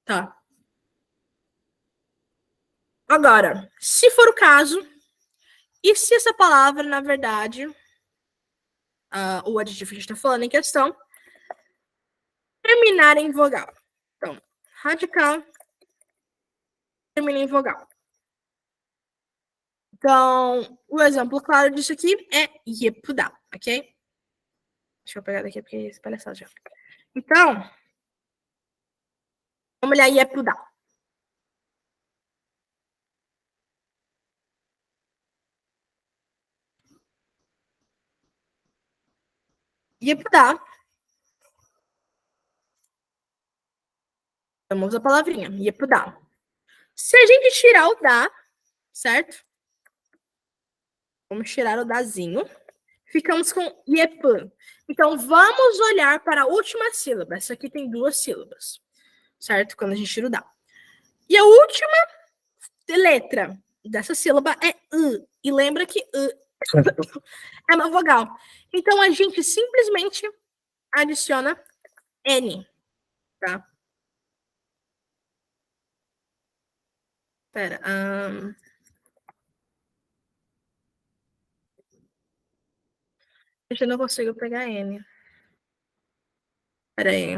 A: tá? Agora, se for o caso, e se essa palavra, na verdade, o adjetivo que a gente está falando em questão, terminar em vogal? Então, radical termina em vogal. Então, o exemplo claro disso aqui é Yepuda, ok? Deixa eu pegar daqui porque é palhaçada já. Então, vamos olhar Yepuda. Yepuda. Temos a palavrinha, Yepuda. Se a gente tirar o da, certo? Vamos tirar o dazinho. Ficamos com Yep. Então, vamos olhar para a última sílaba. Essa aqui tem duas sílabas, certo? Quando a gente tira o da. E a última letra dessa sílaba é U. E lembra que U é uma vogal. Então, a gente simplesmente adiciona N, tá? Pera. Eu não consigo pegar N. Pera aí.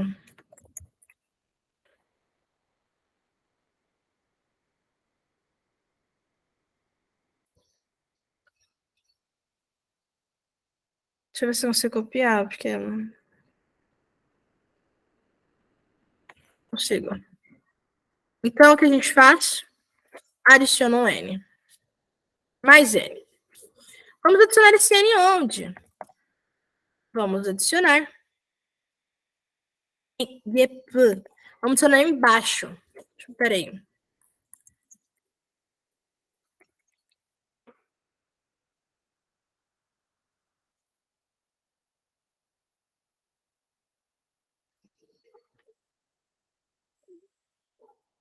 A: Deixa eu ver se eu consigo copiar, porque eu não consigo. Então, o que a gente faz? Adiciona um N. Mais N. Vamos adicionar esse N onde? Vamos adicionar em YP. Vamos adicionar embaixo. Peraí.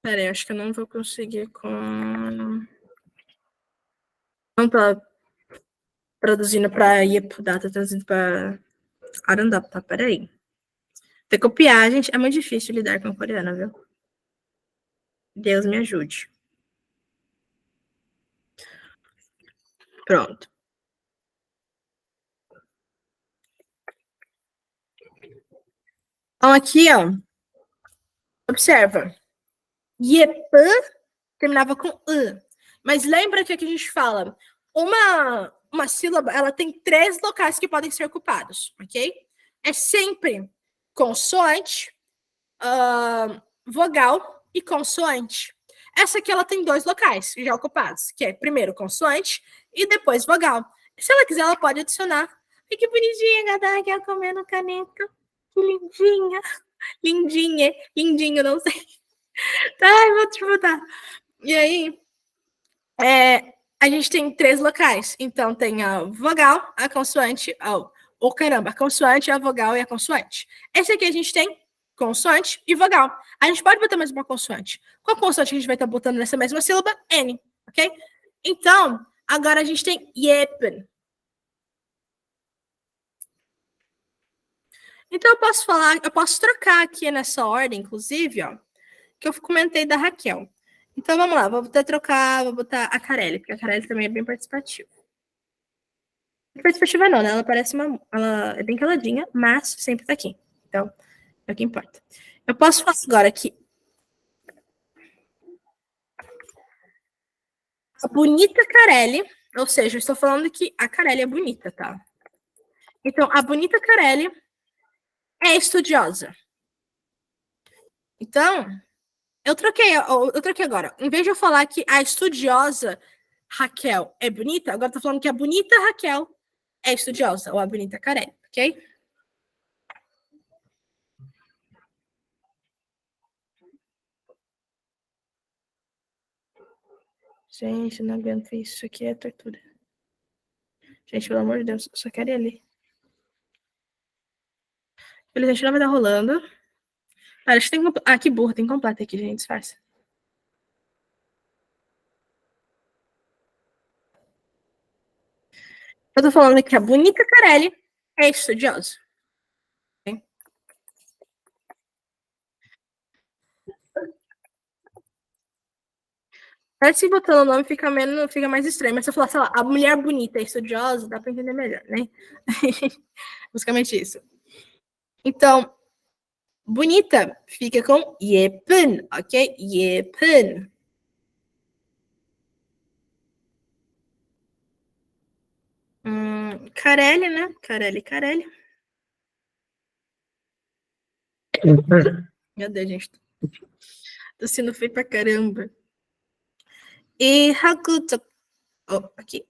A: Peraí, acho que eu não vou conseguir com... Não tá traduzindo para YP, tá traduzindo para Arandap, tá? Peraí. Ter que copiar, gente, é muito difícil lidar com coreano, viu? Deus me ajude. Pronto. Então, aqui, ó, observa. YP terminava com U. Mas lembra que aqui a gente fala, uma sílaba, ela tem 3 locais que podem ser ocupados, ok? É sempre consoante, vogal e consoante. Essa aqui ela tem 2 locais já ocupados, que é primeiro consoante e depois vogal. Se ela quiser, ela pode adicionar. Ai, que bonitinha, Gadá, aqui comendo caneta. Que lindinha. Lindinha, lindinho, não sei. Ai, vou te botar. E aí, a gente tem 3 locais. Então, tem a vogal, a consoante, a consoante, a vogal e a consoante. Esse aqui a gente tem consoante e vogal. A gente pode botar mais uma consoante. Qual consoante a gente vai estar botando nessa mesma sílaba? N, ok? Então, agora a gente tem yepen. Então, eu posso trocar aqui nessa ordem, inclusive, ó, que eu comentei da Raquel. Então, vamos lá, vou botar a Carelli, porque a Carelli também é bem participativa. Participativa não, né? Ela parece ela é bem caladinha, mas sempre tá aqui. Então, é o que importa. Eu posso falar agora aqui. A bonita Carelli, ou seja, eu estou falando que a Carelli é bonita, tá? Então, a bonita Carelli é estudiosa. Então, eu troquei agora. Em vez de eu falar que a estudiosa Raquel é bonita, agora eu tô falando que a bonita Raquel é estudiosa, ou a bonita Carelli, ok? Gente, não aguento isso. Isso aqui é tortura. Gente, pelo amor de Deus, eu só quero ir ali. Felizmente não vai estar rolando. Acho que tem. Ah, que burro, tem completo aqui, gente. Disfarça. Eu tô falando que a bonita Carelli é estudiosa. Parece que botando o nome fica mais estranho. Mas se eu falar, sei lá, a mulher bonita é estudiosa, dá pra entender melhor, né? Basicamente isso. Então, bonita fica com yepen, ok? Yepen. Carelli, né? Carelli. Meu Deus, gente. Tô sendo feio pra caramba. E Hakuto. Oh, aqui.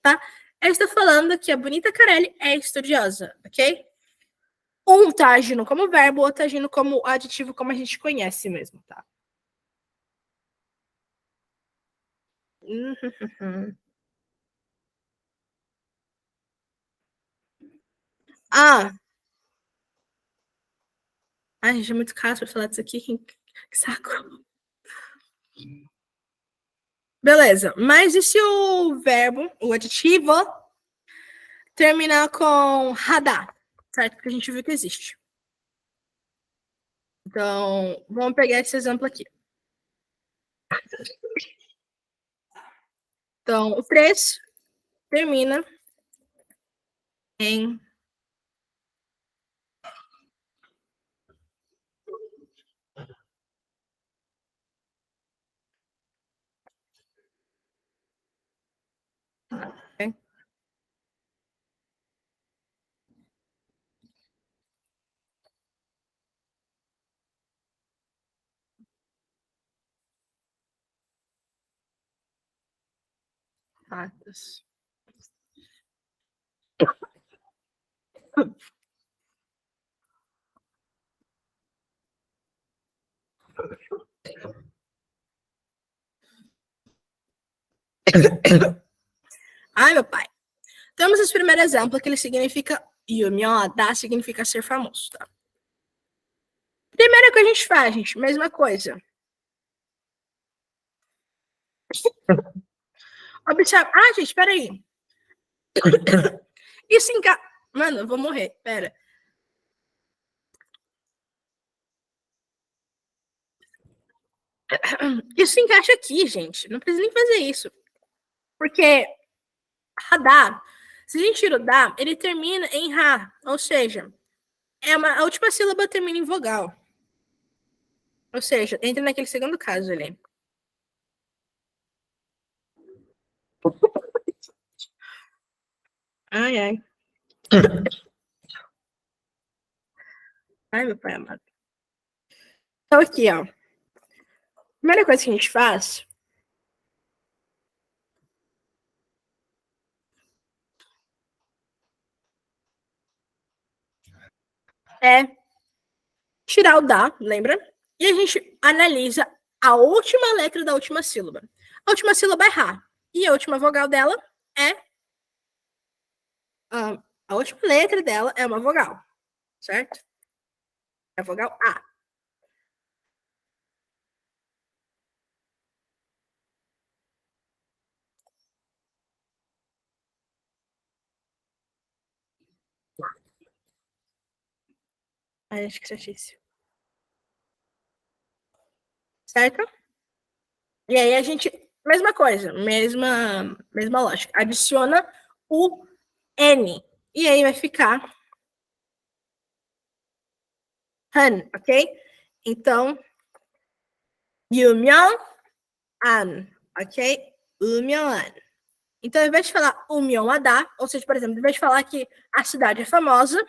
A: Tá? Eu estou falando que a bonita Carelli é estudiosa, ok? Um tá agindo como verbo, outro tá agindo como adjetivo, como a gente conhece mesmo, tá? Ah, ai, gente, é muito caro pra falar disso aqui. Que saco. Beleza, mas e se o verbo, o adjetivo, terminar com radar, certo? Porque a gente viu que existe. Então, vamos pegar esse exemplo aqui. Então, o 3 termina em fatos. Ai, meu pai. Temos esse primeiro exemplo, que ele significa Yumyoda, significa ser famoso, tá? Primeira coisa que a gente faz, gente, mesma coisa. Observa. Ah, gente, peraí. Isso encaixa. Mano, eu vou morrer, pera. Isso encaixa aqui, gente. Não precisa nem fazer isso. Porque Radar, se a gente tira o Dá, ele termina em Ra. Ou seja, a última sílaba termina em vogal. Ou seja, entra naquele segundo caso ali. Ai, ai. Ai, meu pai amado. Então, aqui, ó. A primeira coisa que a gente faz é tirar o Dá, lembra? E a gente analisa a última letra da última sílaba. A última sílaba é Ra. E a última vogal dela é. A última letra dela é uma vogal, certo? É a vogal A. Ai, acho que chatice. Certo? E aí a gente. Mesma coisa, mesma lógica. Adiciona o N. E aí vai ficar Han, ok? Então, Yumyeon An, ok? Yumyeon An. Então, ao invés de falar Umyeon-ada, ou seja, por exemplo, ao invés de falar que a cidade é famosa,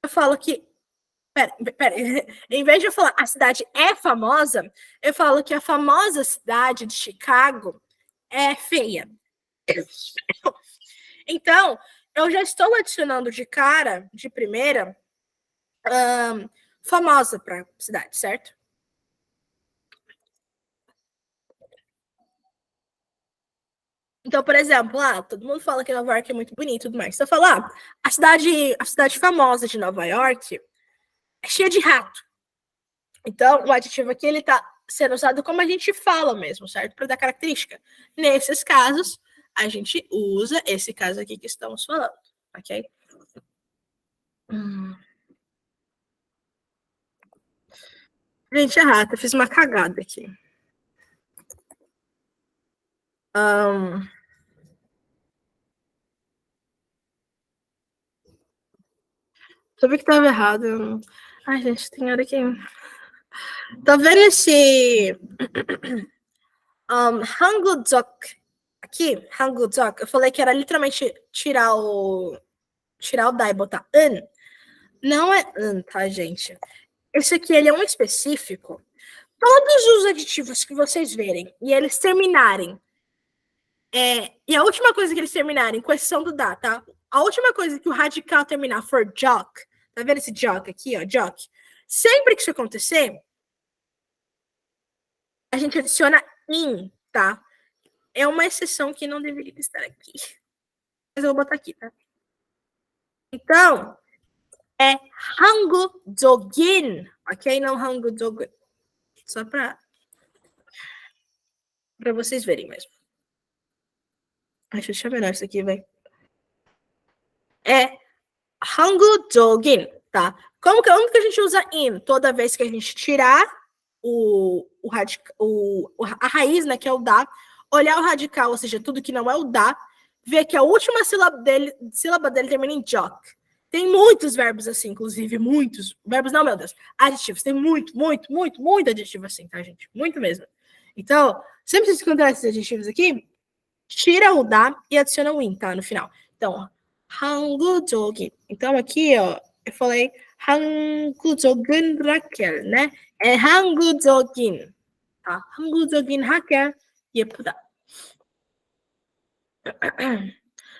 A: eu falo que. Pera, em vez de eu falar a cidade é famosa, eu falo que a famosa cidade de Chicago é feia. Então, eu já estou adicionando de cara, de primeira, famosa para a cidade, certo? Então, por exemplo, todo mundo fala que Nova York é muito bonito e tudo mais. Então, eu falo, a cidade famosa de Nova York é cheia de rato. Então, o adjetivo aqui, ele tá sendo usado como a gente fala mesmo, certo? Para dar característica. Nesses casos, a gente usa esse caso aqui que estamos falando, ok? Gente, rata, fiz uma cagada aqui. Sabia que estava errado. Ai, gente, tem hora que. Tá vendo esse Hangul-dok aqui? Hangul-dok. Eu falei que era literalmente tirar o da e botar an. Não é an, tá, gente? Esse aqui, ele é um específico. Todos os aditivos que vocês verem e eles terminarem, e a última coisa que eles terminarem, com exceção do da, tá? A última coisa que o radical terminar for jock, tá vendo esse jock aqui, ó, jock? Sempre que isso acontecer, a gente adiciona in, tá? É uma exceção que não deveria estar aqui. Mas eu vou botar aqui, tá? Então, é Hangu Dogin, ok? Não Hangu Dogin. Só para vocês verem mesmo. Deixa eu deixar melhor isso aqui, vai. É Hangu Dogin, tá? Como que a gente usa in? Toda vez que a gente tirar a raiz, né, que é o da, olhar o radical, ou seja, tudo que não é o da, vê que a última sílaba dele termina em jock. Tem muitos verbos assim, inclusive, muitos. Verbos não, meu Deus. Adjetivos. Tem muito adjetivo assim, tá, gente? Muito mesmo. Então, sempre que encontrar esses adjetivos aqui, tira o da e adiciona o in, tá? No final. Então, 한국적인. Então, aqui, ó, eu falei 한국적인 Raquel, né? É 한국적인. Tá? 한국적인 Raquel. 예쁘다.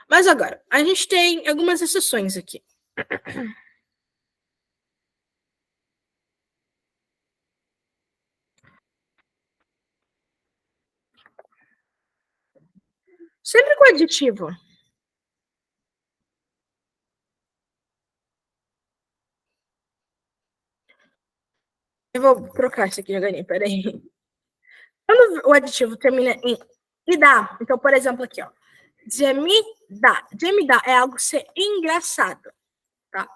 A: Mas agora, a gente tem algumas exceções aqui. Sempre com adjetivo. Eu vou trocar isso aqui, já ganhei, peraí. Quando o adjetivo termina em ida, então, por exemplo, aqui, ó. Gemida. Gemida é algo ser engraçado, tá?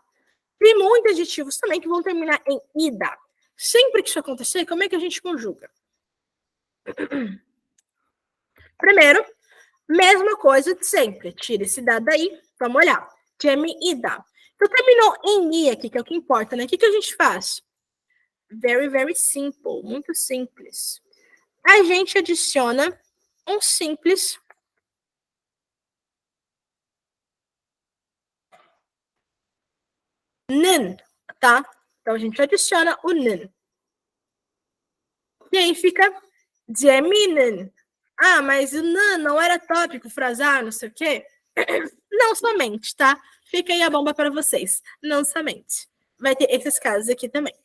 A: Tem muitos adjetivos também que vão terminar em ida. Sempre que isso acontecer, como é que a gente conjuga? Primeiro, mesma coisa de sempre. Tira esse da daí, vamos olhar. Gemida. Então, terminou em i aqui, que é o que importa, né? O que a gente faz? Very, very simple. Muito simples. A gente adiciona um simples nen, tá? Então a gente adiciona o nen. E aí fica geminen. Ah, mas o nan não era tópico, frasar, não sei o quê. Não somente, tá? Fica aí a bomba para vocês. Não somente. Vai ter esses casos aqui também.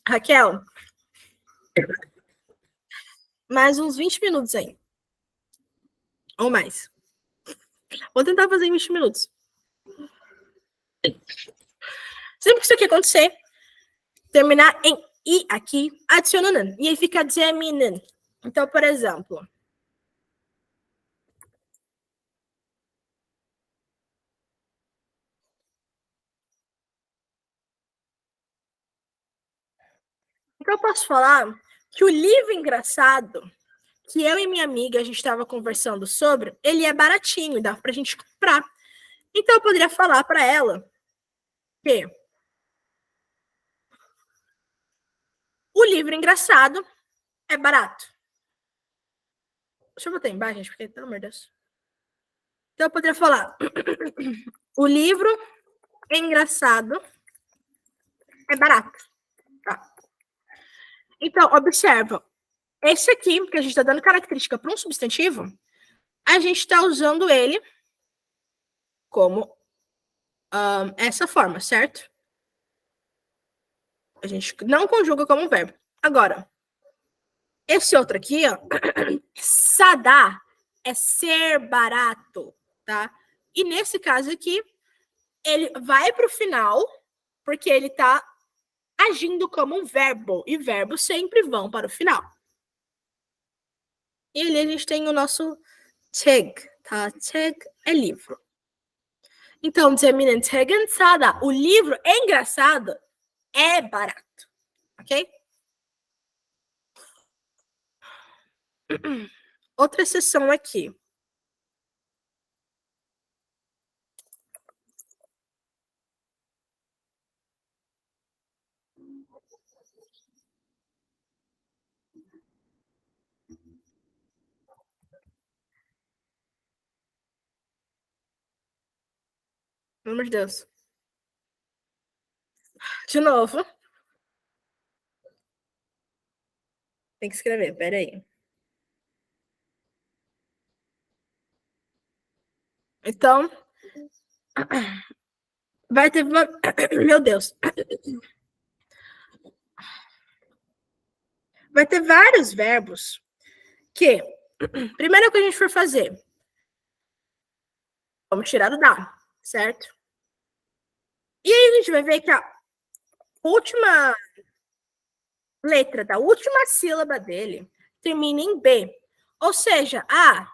A: Raquel, mais uns 20 minutos aí. Ou mais. Vou tentar fazer em 20 minutos. Sempre que isso aqui acontecer, terminar em i aqui, adiciona nan. E aí fica geminen. Então, por exemplo, então eu posso falar que o livro engraçado que eu e minha amiga a gente estava conversando sobre, ele é baratinho, dá pra gente comprar. Então eu poderia falar para ela que o livro engraçado é barato. Deixa eu botar embaixo, gente, porque, pelo amor de Deus. Então eu poderia falar: o livro engraçado é barato. Tá? Então, observa. Esse aqui, que a gente está dando característica para um substantivo, a gente está usando ele como essa forma, certo? A gente não conjuga como um verbo. Agora, esse outro aqui, ó, sadá é ser barato, tá? E nesse caso aqui, ele vai para o final, porque ele está agindo como um verbo, e verbos sempre vão para o final. E ali a gente tem o nosso 책, tá? 책 é livro. Então, 재미있는 책은 싸다. O livro é engraçado, é barato, ok? Outra exceção aqui. Pelo amor de Deus. De novo. Tem que escrever, peraí. Então, vai ter uma... Meu Deus. Vai ter vários verbos que, primeiro que a gente for fazer, vamos tirar o da, certo? E aí a gente vai ver que a última letra da última sílaba dele termina em B. Ou seja, A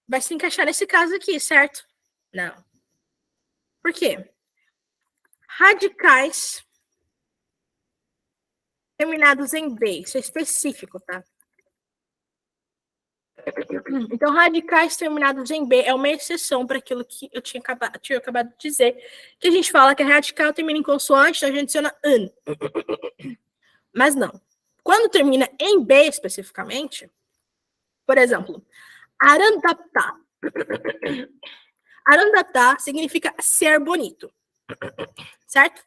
A: vai se encaixar nesse caso aqui, certo? Não. Por quê? Radicais terminados em B. Isso é específico, tá? Então, radicais terminados em B é uma exceção para aquilo que eu tinha acabado de dizer, que a gente fala que a radical termina em consoante, então a gente adiciona an. Mas não. Quando termina em B especificamente, por exemplo, arandapta. Arandapta significa ser bonito, certo?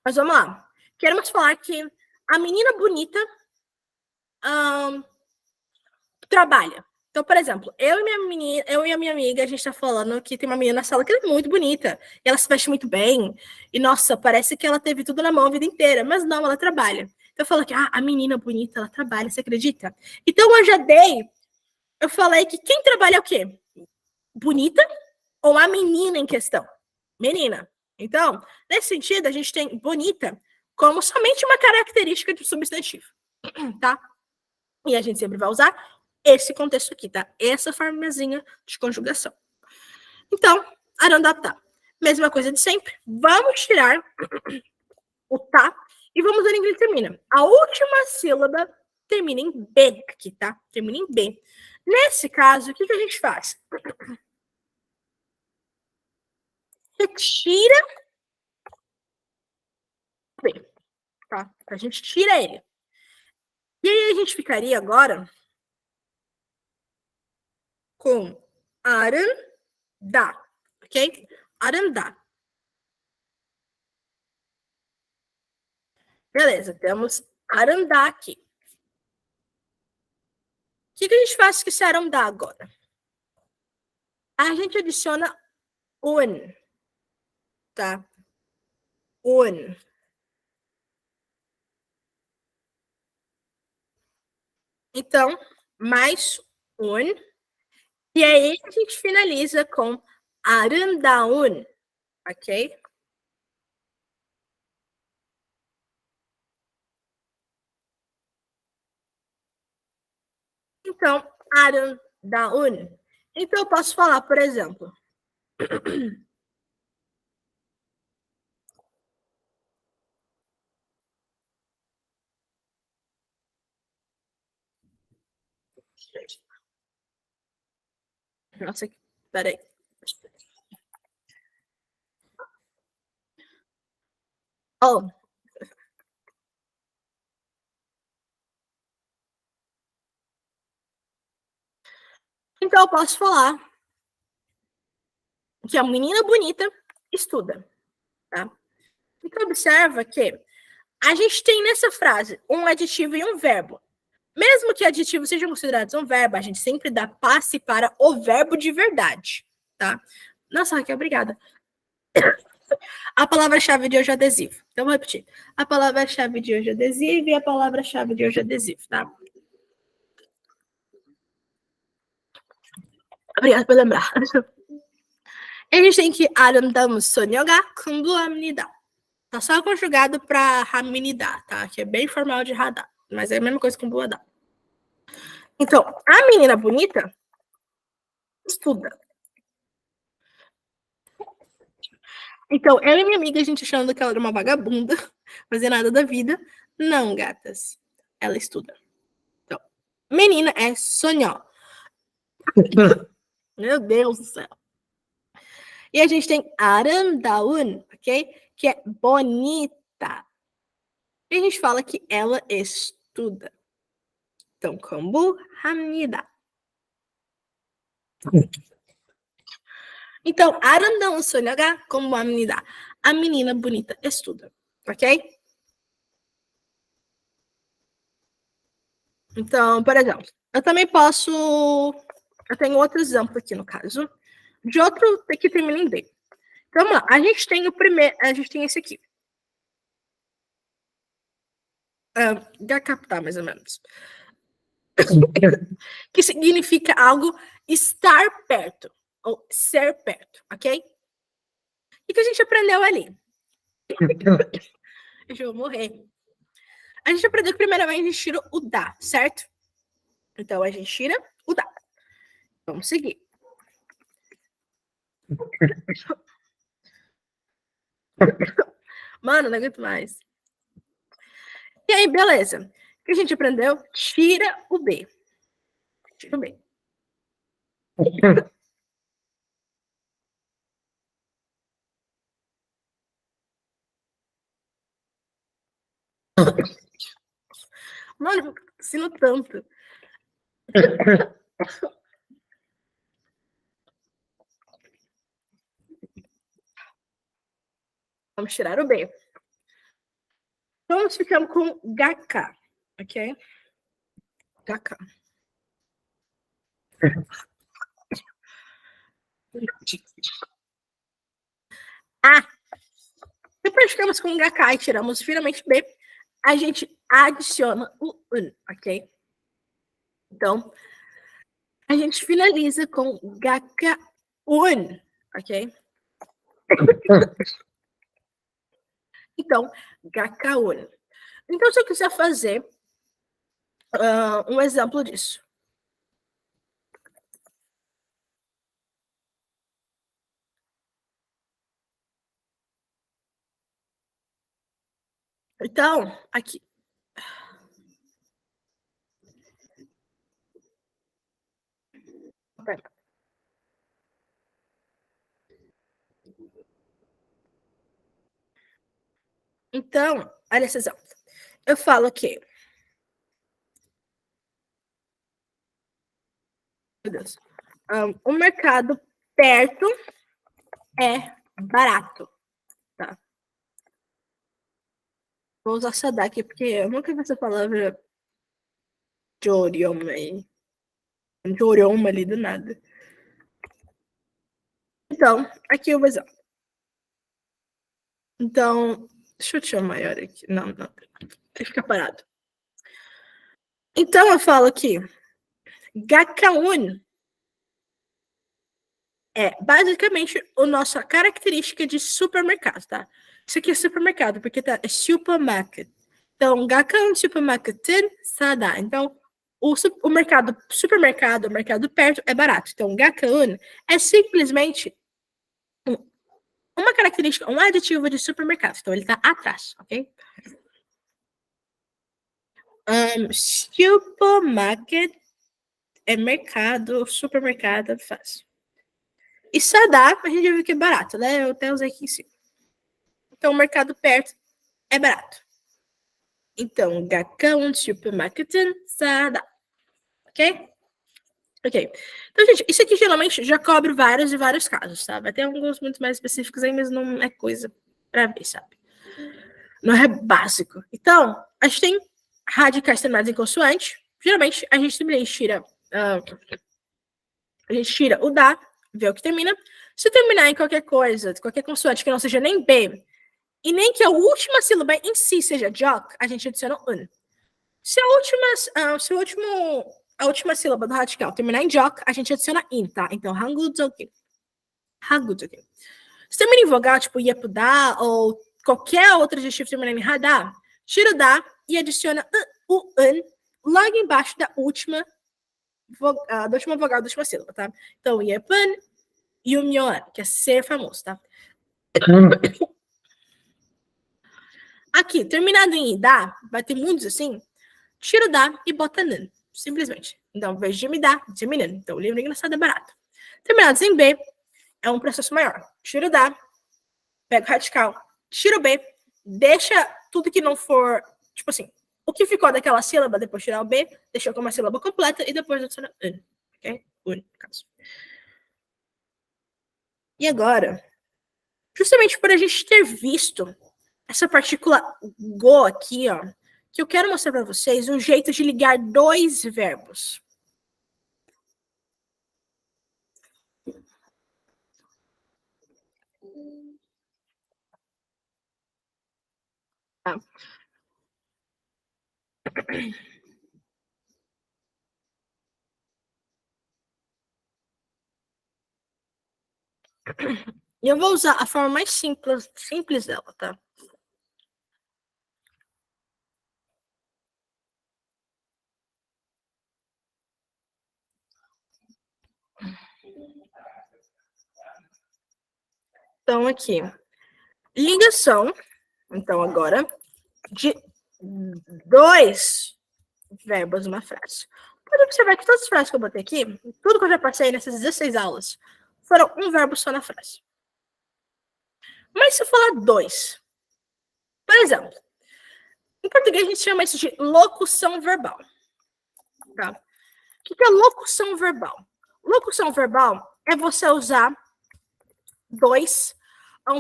A: Mas vamos lá. Queremos falar que a menina bonita trabalha. Então, por exemplo, eu e a minha amiga, a gente tá falando que tem uma menina na sala que ela é muito bonita, e ela se veste muito bem, e nossa, parece que ela teve tudo na mão a vida inteira, mas não, ela trabalha. Então eu falo que a menina bonita, ela trabalha, você acredita? Então eu falei que quem trabalha é o quê? Bonita ou a menina em questão? Menina. Então, nesse sentido, a gente tem bonita como somente uma característica de substantivo, tá? E a gente sempre vai usar esse contexto aqui, tá? Essa formazinha de conjugação. Então, arandaptá. Mesma coisa de sempre. Vamos tirar o tá e vamos ver em que ele termina. A última sílaba termina em B aqui, tá? Termina em B. Nesse caso, o que a gente faz? Retira B, tá? A gente tira ele. E aí a gente ficaria agora com arandá, ok? Arandá. Beleza, temos arandá aqui. O que a gente faz com esse arandá agora? A gente adiciona un, tá? Un. Então, mais un. E aí a gente finaliza com arandaun, ok? Então, arandaun. Então, eu posso falar, por exemplo. Nossa, peraí. Oh. Então, eu posso falar que a menina bonita estuda, tá? Então, observa que a gente tem nessa frase um adjetivo e um verbo. Mesmo que adjetivos sejam considerados um verbo, a gente sempre dá passe para o verbo de verdade, tá? Nossa, Raquel, obrigada. A palavra-chave de hoje é adesivo. Então, vou repetir. A palavra-chave de hoje é adesivo e a palavra-chave de hoje é adesivo, tá? Obrigada por lembrar. A gente tem que arandamos sonyoga kumbuamnida. Tá só conjugado para raminidá, tá? Que é bem formal de radar. Mas é a mesma coisa que buadá. Então, a menina bonita estuda. Então, eu e minha amiga, a gente achando que ela era uma vagabunda, fazer nada da vida. Não, gatas. Ela estuda. Então, menina é sonhó. Meu Deus do céu. E a gente tem arandaun, ok? Que é bonita. E a gente fala que ela estuda. Então, kombu hamida. Então, arandaun sonyaga kombu hamida. A menina bonita estuda, ok? Então, por exemplo, eu também posso. Eu tenho outro exemplo aqui no caso, de outro que termina em D. Então, vamos lá. A gente tem o primeiro. A gente tem esse aqui. Já captar, mais ou menos. Que significa algo estar perto, ou ser perto, ok? O que a gente aprendeu ali? Eu vou morrer. A gente aprendeu que primeiramente a gente tira o da, certo? Então a gente tira o da. Vamos seguir. Mano, não aguento mais. E aí, beleza. O que a gente aprendeu? Tira o B. Deixa eu ver. Mano, eu tô tossindo tanto. Vamos tirar o B. Vamos ficando com GK, ok? GK. Ah, depois ficamos com GK e tiramos finalmente B, a gente adiciona o UN, ok? Então, a gente finaliza com GK1, ok? Então, GK1. Então, se eu quiser fazer um exemplo disso. Então, aqui. Então, olha esse exemplo. Eu falo que. Meu Deus. O mercado perto é barato. Tá? Vou usar Sadak porque eu nunca vi essa palavra Jorioma ali do nada. Então, aqui eu vou usar. Então, deixa eu tirar maior aqui. Não. Tem que ficar parado. Então, eu falo aqui. GK1 é basicamente a nossa característica de supermercado, tá? Isso aqui é supermercado, porque tá, é supermarket. Então, GK1 supermarketin sada. Então, o mercado, supermercado, o mercado perto é barato. Então, GK1 é simplesmente uma característica, um aditivo de supermercado. Então, ele está atrás, ok? Supermarket é mercado, supermercado, fácil. E Sadar, a gente já viu que é barato, né? Eu até usei aqui em cima. Então, o mercado perto é barato. Então, Gakão, Supermarketin, Sadar. Ok? Ok. Então, gente, isso aqui geralmente já cobre vários e vários casos, tá? Vai ter alguns muito mais específicos aí, mas não é coisa pra ver, sabe? Não é básico. Então, a gente tem radicais terminados em consoante. Geralmente, a gente também tira a gente tira o da, vê o que termina. Se terminar em qualquer coisa, qualquer consoante que não seja nem B, e nem que a última sílaba em si seja jock, a gente adiciona un. Se a última sílaba do radical terminar em jock, a gente adiciona in, tá? Então, hangudzoki. Hangudzoki. Se termina em vogal, tipo da ou qualquer outro adjetivo terminando em radá, tira o da e adiciona o un logo embaixo da última vogal da última sílaba, tá? Então, yepan e o myoan, que é ser famoso, tá? Aqui, terminado em ida, vai ter muitos assim, tira o da e bota nan, simplesmente. Então, ao invés de me dar, diminuindo. Então, o livro engraçado é barato. Terminados em B, é um processo maior. Tira o da, pega o radical, tira o B, deixa tudo que não for, tipo assim, o que ficou daquela sílaba depois de tirar o B, deixa como uma sílaba completa e depois adiciona un, ok? Un, no caso. E agora, justamente por a gente ter visto essa partícula go aqui, ó, que eu quero mostrar para vocês um jeito de ligar dois verbos. Tá? E eu vou usar a forma mais simples dela, tá? Então, aqui, ligação, então agora, de dois verbos numa frase. Pode observar que todas as frases que eu botei aqui, tudo que eu já passei nessas 16 aulas, foram um verbo só na frase. Mas se eu falar dois, por exemplo, em português a gente chama isso de locução verbal. Tá? O que é locução verbal? Locução verbal é você usar dois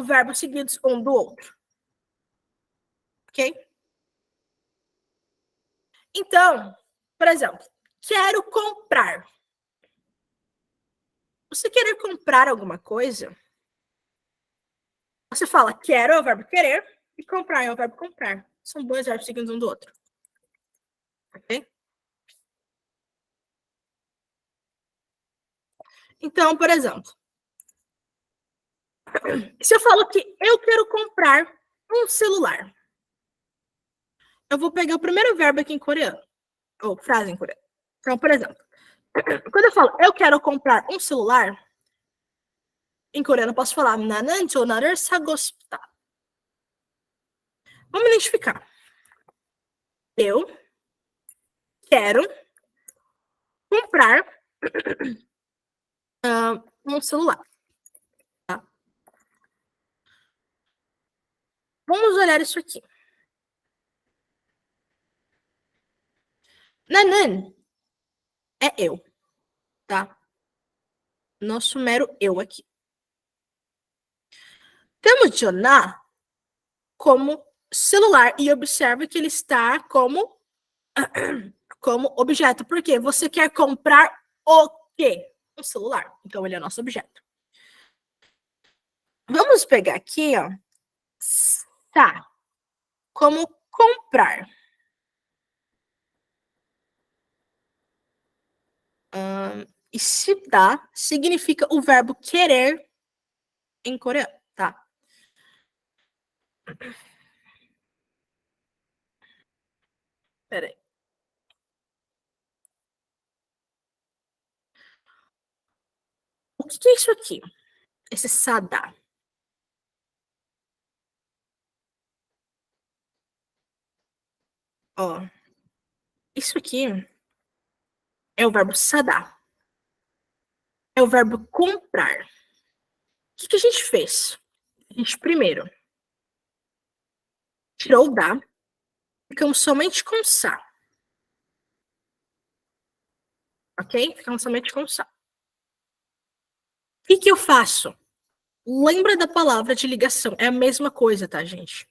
A: verbos seguidos um do outro. Ok? Então, por exemplo, quero comprar. Você querer comprar alguma coisa, você fala quero é o verbo querer e comprar é o verbo comprar. São dois verbos seguidos um do outro. Ok? Então, por exemplo, se eu falo que eu quero comprar um celular, eu vou pegar o primeiro verbo aqui em coreano, ou frase em coreano. Então, por exemplo, quando eu falo eu quero comprar um celular, em coreano eu posso falar 나는 전화를 사고 싶다. Vamos identificar. Eu quero comprar um celular. Tá? Vamos olhar isso aqui. 나는 é eu, tá? Nosso mero eu aqui. Temos 전화 como celular e observe que ele está como objeto. Por quê? Você quer comprar o quê? Um celular. Então ele é nosso objeto. Vamos pegar aqui, ó. Tá. Como comprar. E se dá significa o verbo querer em coreano, tá? Peraí. O que é isso aqui? Esse sadá. Ó. Isso aqui é o verbo sadá. É o verbo comprar. O que a gente fez? A gente primeiro tirou o dá, ficamos somente com sa. Ok? Ficamos somente com sa. O que eu faço? Lembra da palavra de ligação. É a mesma coisa, tá, gente?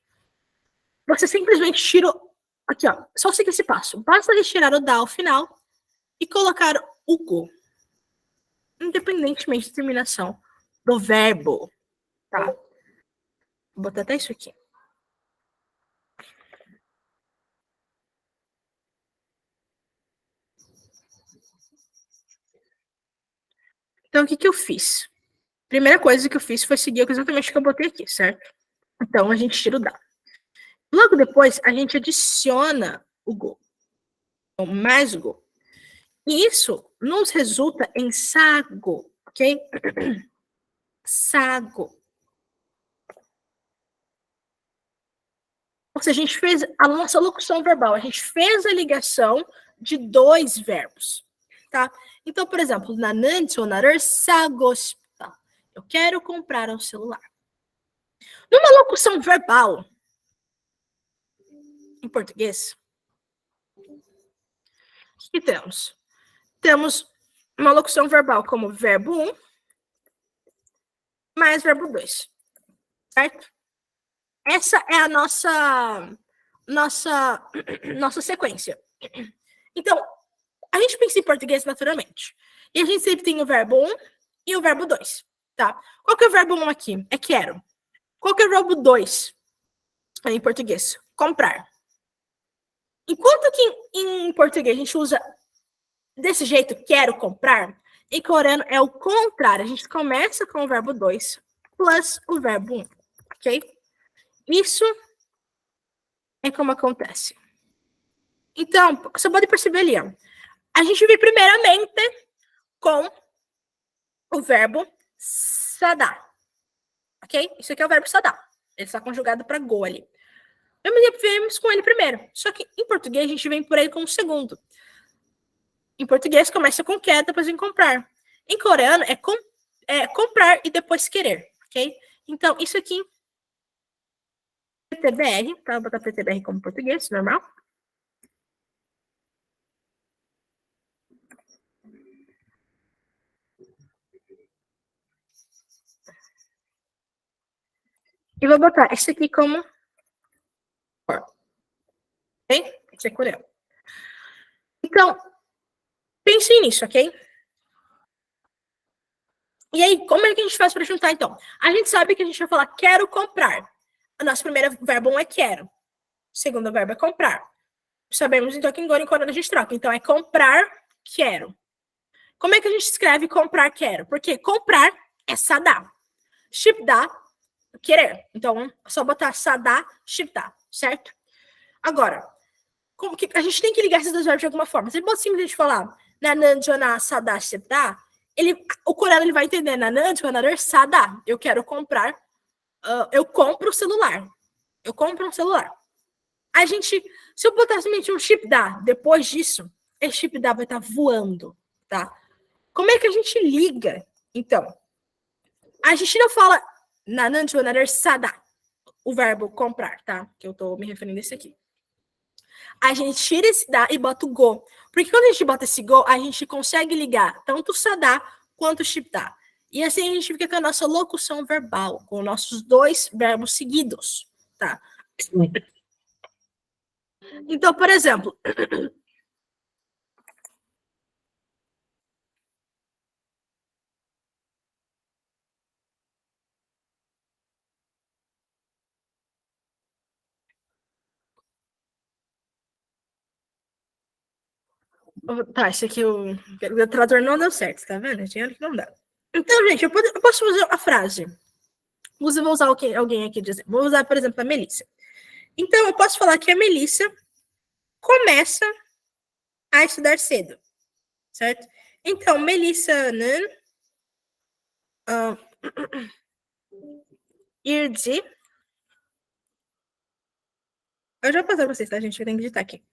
A: Você simplesmente tira. Aqui, ó. Só seguir esse passo. Basta retirar o dá ao final e colocar o go. Independentemente da terminação do verbo. Tá? Vou botar até isso aqui. Então, o que eu fiz? Primeira coisa que eu fiz foi seguir exatamente o que eu botei aqui, certo? Então, a gente tira o dá. Logo depois, a gente adiciona o go. Então, mais o go. E isso nos resulta em sago, ok? Sago. Ou seja, a gente fez a nossa locução verbal, a gente fez a ligação de dois verbos, tá? Então, por exemplo, 나는 전화를 사고 싶다. Eu quero comprar um celular. Numa locução verbal, em português, o que temos? Temos uma locução verbal como verbo 1 mais verbo 2, certo? Essa é a nossa sequência. Então, a gente pensa em português naturalmente. E a gente sempre tem o verbo 1 e o verbo 2, tá? Qual que é o verbo 1 aqui? É quero. Qual que é o verbo 2 em português? Comprar. Enquanto que em português a gente usa desse jeito, quero comprar, em coreano é o contrário. A gente começa com o verbo 2 plus o verbo 1, ok? Isso é como acontece. Então, você pode perceber ali, ó. A gente vem primeiramente com o verbo sadar, ok? Isso aqui é o verbo sadar. Ele está conjugado para go ali. Vemos com ele primeiro. Só que em português a gente vem por ele com o segundo. Em português começa com quer, depois em comprar. Em coreano é comprar e depois querer, ok? Então, isso aqui PTBR, tá? Vou botar PTBR como português, normal. E vou botar esse aqui como ok? Esse é coreano. Então, pense nisso, ok? E aí, como é que a gente faz para juntar, então? A gente sabe que a gente vai falar quero comprar. O nosso primeiro verbo é quero. O segundo verbo é comprar. Sabemos, então, que em quando a gente troca. Então, é comprar, quero. Como é que a gente escreve comprar, quero? Porque comprar é sadar. Shipdar, querer. Então, é só botar sadar, shipdar, certo? Agora, como que a gente tem que ligar esses dois verbos de alguma forma. Se ele simplesmente falar nananjona sadar, shipdar, o coreano ele vai entender nananjona sadar. Eu quero comprar, eu compro o celular. Eu compro um celular. A gente, se eu botar simplesmente um shipdar depois disso, esse shipdar vai estar voando, tá? Como é que a gente liga? Então, a gente não fala nananjona sadar, o verbo comprar, tá? Que eu tô me referindo a esse aqui. A gente tira esse da e bota o go. Porque quando a gente bota esse go, a gente consegue ligar tanto o sadar quanto o shipdar. E assim a gente fica com a nossa locução verbal, com nossos dois verbos seguidos, tá? Então, por exemplo, tá, esse aqui o tradutor não deu certo, tá vendo? Tinha que não dá. Então, gente, eu posso fazer a frase. Vou usar alguém aqui dizer. Vou usar, por exemplo, a Melissa. Então, eu posso falar que a Melissa começa a estudar cedo, certo? Então, Melisa'는 irdi. Eu já vou passar pra vocês, tá, gente? Eu tenho que digitar aqui.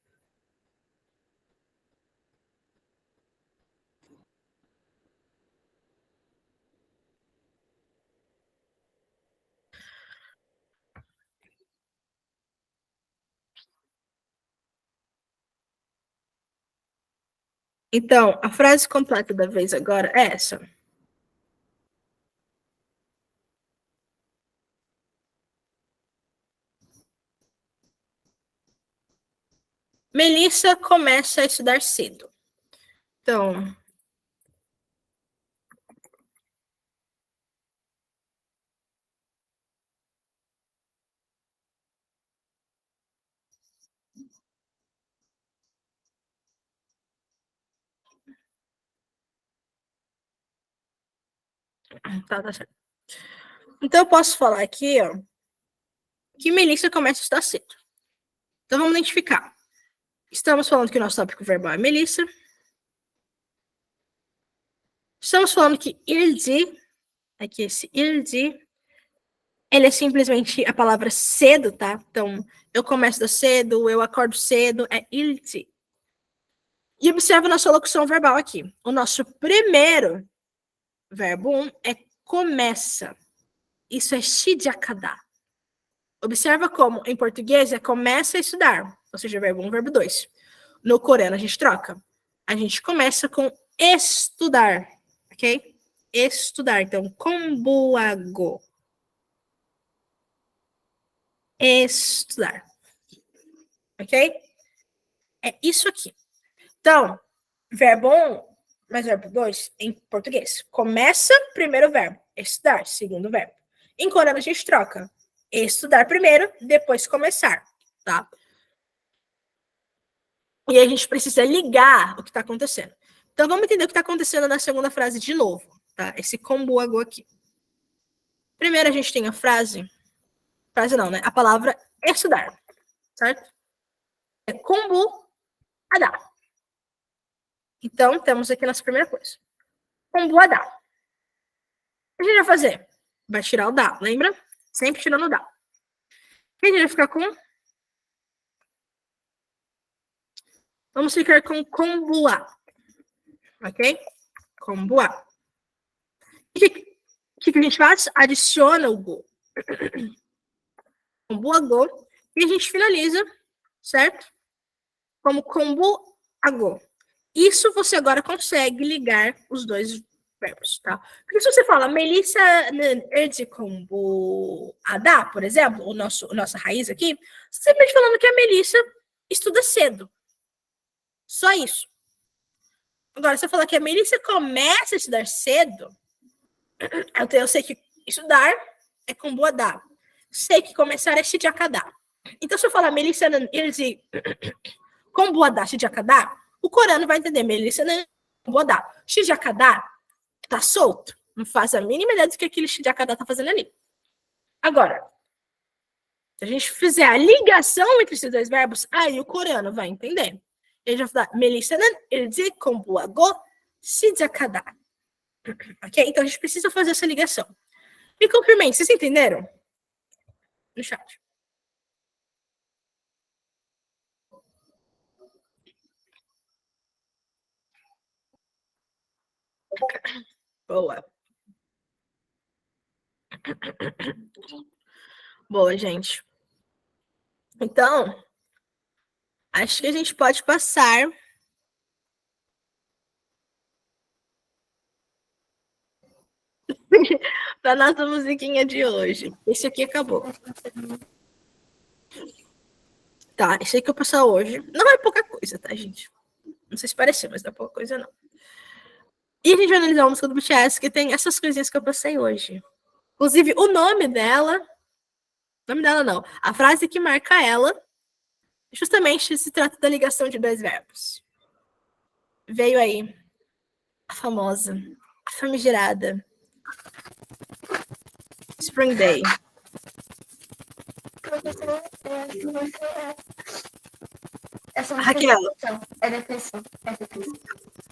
A: Então, a frase completa da vez agora é essa. Melissa começa a estudar cedo. Então, tá certo. Então, eu posso falar aqui, ó, que Melissa começa a estudar cedo. Então, vamos identificar. Estamos falando que o nosso tópico verbal é Melissa. Estamos falando que irdi, aqui esse irdi, ele é simplesmente a palavra cedo, tá? Então, eu começo cedo, eu acordo cedo, é irdi. E observa a nossa locução verbal aqui. O nosso primeiro verbo 1 é começa. Isso é shijakada. Observa como, em português, é começa a estudar. Ou seja, verbo 1, verbo 2. No coreano, a gente troca. A gente começa com estudar. Ok? Estudar. Então, kombuago. Estudar. Ok? É isso aqui. Então, verbo 1 mais verbo 2 em português. Começa, primeiro verbo. Estudar, segundo verbo. Em coreano, a gente troca. Estudar primeiro, depois começar, tá? E a gente precisa ligar o que está acontecendo. Então, vamos entender o que está acontecendo na segunda frase de novo, tá? Esse kombuago aqui. Primeiro, a gente tem a frase não, né? A palavra estudar, certo? É kombu ada. Então, temos aqui a nossa primeira coisa. Kombu ada. O que a gente vai fazer? Vai tirar o da, lembra? Sempre tirando o da. O que a gente vai ficar com? Vamos ficar com kombua. Ok? Combo A. O que a gente faz? Adiciona o Go. Combo a Go. E a gente finaliza, certo? Como combo a Go. Isso você agora consegue ligar os dois verbos, tá? Porque se você fala Melissa de combo Adá, por exemplo, nossa raiz aqui, você simplesmente falando que a Melissa estuda cedo. Só isso. Agora, se eu falar que a Melissa começa a estudar cedo, eu sei que estudar é combo Adá. Sei que começar é Shijakadá. Então, se eu falar Melissa de combo Adá, Shijakadá, o coreano vai entender Melissa combo Adá. Shijakadá tá solto. Não faz a mínima ideia do que aquele Shijakadá tá fazendo ali. Agora, se a gente fizer a ligação entre esses dois verbos, aí o coreano vai entender. Ele já vai falar, Melissa는 일찍 공부하고 시작하다. Ok? Então a gente precisa fazer essa ligação. Me confirmem, vocês entenderam? No chat. Boa. Boa, gente. Então, acho que a gente pode passar para nossa musiquinha de hoje. Esse aqui acabou. Tá, esse aí que eu passar hoje. Não é pouca coisa, tá, gente? Não sei se pareceu, mas não é pouca coisa, não. E a gente vai analisar uma música do BTS que tem essas coisinhas que eu passei hoje. Inclusive, o nome dela... O nome dela não. A frase que marca ela justamente se trata da ligação de dois verbos. Veio aí a famosa, a famigerada Spring Day. Raquel,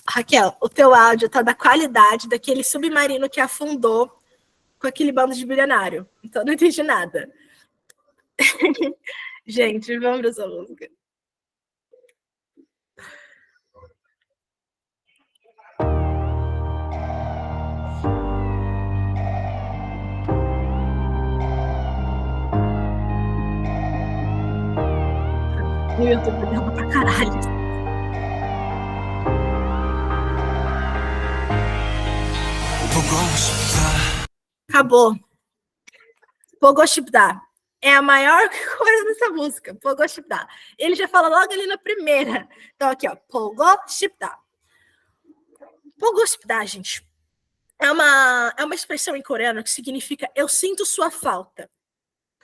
A: Raquel, o teu áudio tá da qualidade daquele submarino que afundou com aquele bando de bilionário. Então não entendi nada. Gente, vamos para essa música. O YouTube derruba pra caralho. Acabou. Pogoshipda. É a maior coisa dessa música. Pogoshipda. Ele já fala logo ali na primeira. Então, aqui, ó. Pogoshipda. Pogoshipda, gente, é uma expressão em coreano que significa eu sinto sua falta.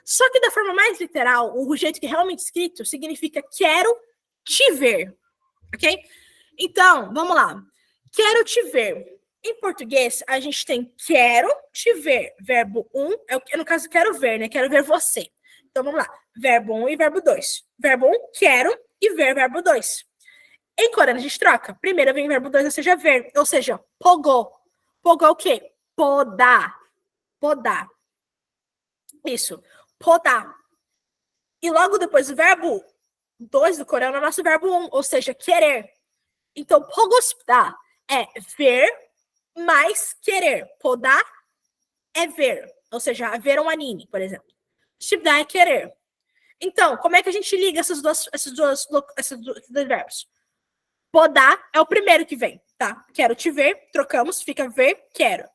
A: Só que da forma mais literal, o jeito que é realmente escrito, significa quero te ver. Ok? Então, vamos lá. Quero te ver. Em português, a gente tem quero te ver. Verbo 1, no caso, quero ver, né? Quero ver você. Então, vamos lá. Verbo 1 e verbo 2. Verbo 1, quero, e ver, verbo 2. Em coreano, a gente troca. Primeiro vem o verbo 2, ou seja, ver. Ou seja, pogo. Pogo é o quê? Podar. Podar. Isso. Podar. E logo depois, o verbo 2 do coreano é o nosso verbo 1, ou seja, querer. Então, pogospda é ver mais querer. Podar é ver. Ou seja, ver um anime, por exemplo. Shipda é querer. Então, como é que a gente liga esses dois verbos? Podar é o primeiro que vem, tá? Quero te ver, trocamos, fica ver, quero.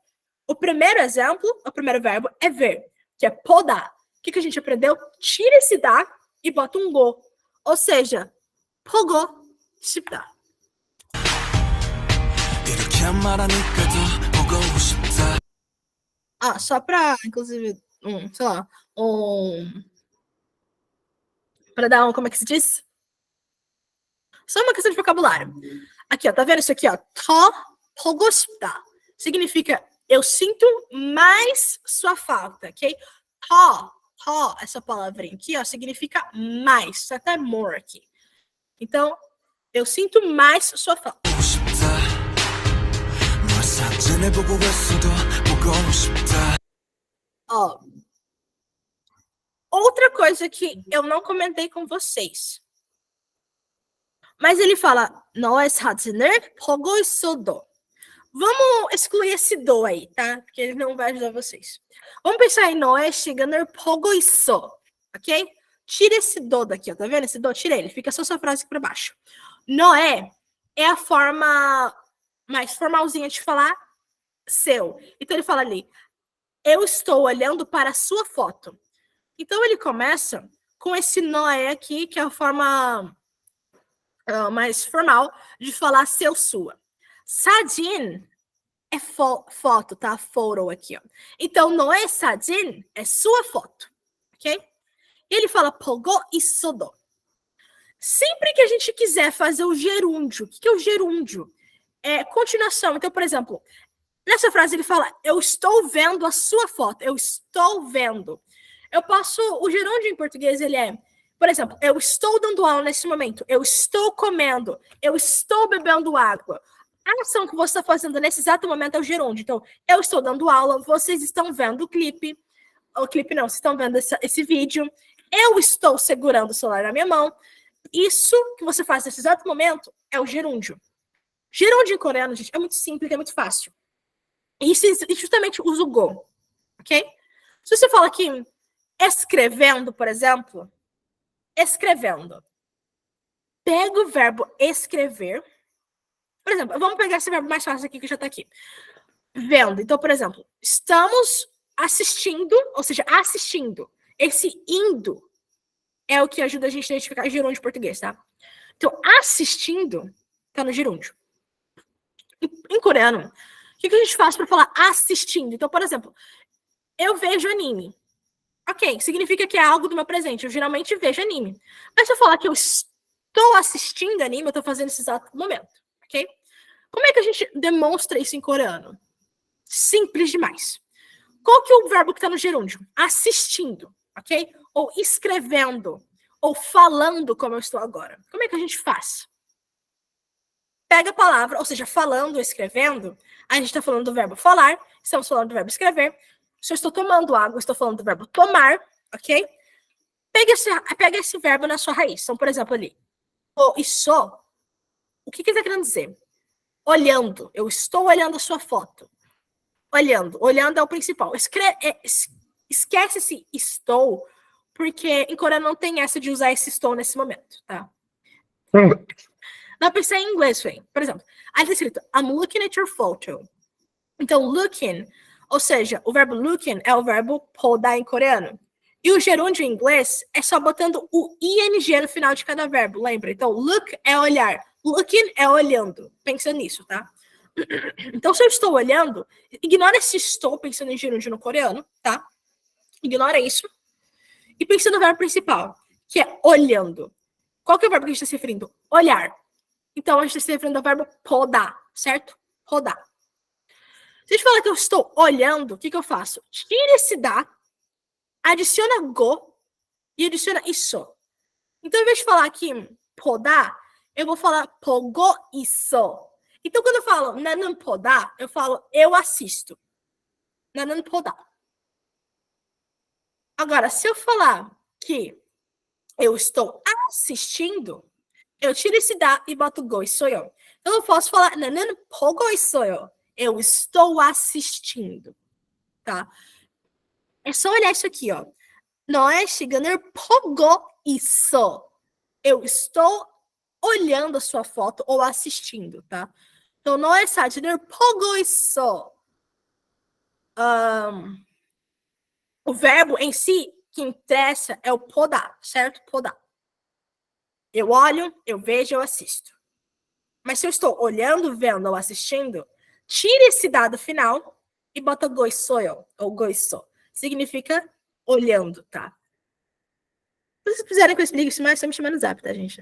A: O primeiro exemplo, o primeiro verbo é ver, que é podar. O que a gente aprendeu? Tira esse da e bota um go. Ou seja, pogo, shipda. Ah, só pra, inclusive, sei lá, pra dar como é que se diz? Só uma questão de vocabulário. Aqui, ó, tá vendo isso aqui, ó? To pogospda. Significa eu sinto mais sua falta, ok? To, essa palavrinha aqui, ó, significa mais. Só até more aqui. Então, eu sinto mais sua falta. Ó, outra coisa que eu não comentei com vocês. Mas ele fala 너의 사진을 보고 있어도. Vamos excluir esse do aí, tá? Porque ele não vai ajudar vocês. Vamos pensar em 너의 시간을 보고 있어, ok? Tira esse do daqui, ó, tá vendo esse do? Tira ele, fica só sua frase aqui pra baixo. Noé é a forma mais formalzinha de falar seu. Então ele fala ali, eu estou olhando para a sua foto. Então ele começa com esse Noé aqui, que é a forma mais formal de falar seu, sua. 사진 é foto, tá? Photo aqui, ó. Então, 너의 사진 é sua foto, ok? E ele fala 보고 있어도. Sempre que a gente quiser fazer o gerúndio, o que é o gerúndio? É continuação. Então, por exemplo, nessa frase ele fala, eu estou vendo a sua foto, eu estou vendo. Eu posso, o gerúndio em português, ele é, por exemplo, eu estou dando aula nesse momento, eu estou comendo, eu estou bebendo água. A ação que você está fazendo nesse exato momento é o gerúndio. Então, eu estou dando aula, vocês estão vendo o clipe não, vocês estão vendo esse vídeo, eu estou segurando o celular na minha mão. Isso que você faz nesse exato momento é o gerúndio. Gerúndio em coreano, gente, é muito simples, é muito fácil. E justamente usa o go, ok? Se você fala aqui, escrevendo, por exemplo, escrevendo. Pega o verbo escrever. Por exemplo, vamos pegar esse verbo mais fácil aqui, que já está aqui. Vendo. Então, por exemplo, estamos assistindo, ou seja, assistindo. Esse indo é o que ajuda a gente a identificar gerúndio em português, tá? Então, assistindo tá no gerúndio. Em coreano, o que a gente faz para falar assistindo? Então, por exemplo, eu vejo anime. Ok, significa que é algo do meu presente. Eu geralmente vejo anime. Mas se eu falar que eu estou assistindo anime, eu estou fazendo esse exato momento. Ok? Como é que a gente demonstra isso em coreano? Simples demais. Qual que é o verbo que está no gerúndio? Assistindo, ok? Ou escrevendo, ou falando como eu estou agora. Como é que a gente faz? Pega a palavra, ou seja, falando ou escrevendo, a gente está falando do verbo falar, estamos falando do verbo escrever. Se eu estou tomando água, estou falando do verbo tomar, ok? Pega esse verbo na sua raiz. Então, por exemplo, ali, o e so, o que está querendo dizer? Olhando, eu estou olhando a sua foto. Olhando é o principal. Esquece esse estou, porque em coreano não tem essa de usar esse estou nesse momento, tá? Dá pra pensar em inglês, véio. Por exemplo, aí tá escrito, I'm looking at your photo. Então, looking, ou seja, o verbo looking é o verbo podar em coreano. E o gerúndio em inglês é só botando o ing no final de cada verbo, lembra? Então, look é olhar, looking é olhando. Pensa nisso, tá? Então, se eu estou olhando, ignora esse estou pensando em gerúndio no coreano, tá? Ignora isso. E pensa no verbo principal, que é olhando. Qual que é o verbo que a gente está se referindo? Olhar. Então, a gente está se referindo ao verbo podar, certo? Rodar. Se a gente falar que eu estou olhando, o que eu faço? Tira esse da, adiciona go e adiciona isso. Então, em vez de falar aqui podar, eu vou falar pogo isso. Então, quando eu falo nanan podar, eu falo eu assisto. Nanan podar. Agora, se eu falar que eu estou assistindo, eu tiro esse da e boto go 있어요. Eu não posso falar 나는 보고 있어요. Eu estou assistindo, tá? É só olhar isso aqui, ó. 너의 시간을 보고 있어. Eu estou olhando a sua foto ou assistindo, tá? Então, 너의 사진을 보고 있어. O verbo em si que interessa é o podar, certo? Podar. Eu olho, eu vejo, eu assisto. Mas se eu estou olhando, vendo ou assistindo, tire esse dado final e bota goisoyo ou goiso. Significa olhando, tá? Se vocês quiserem que eu explique isso mais, só me chamar no zap, tá, gente?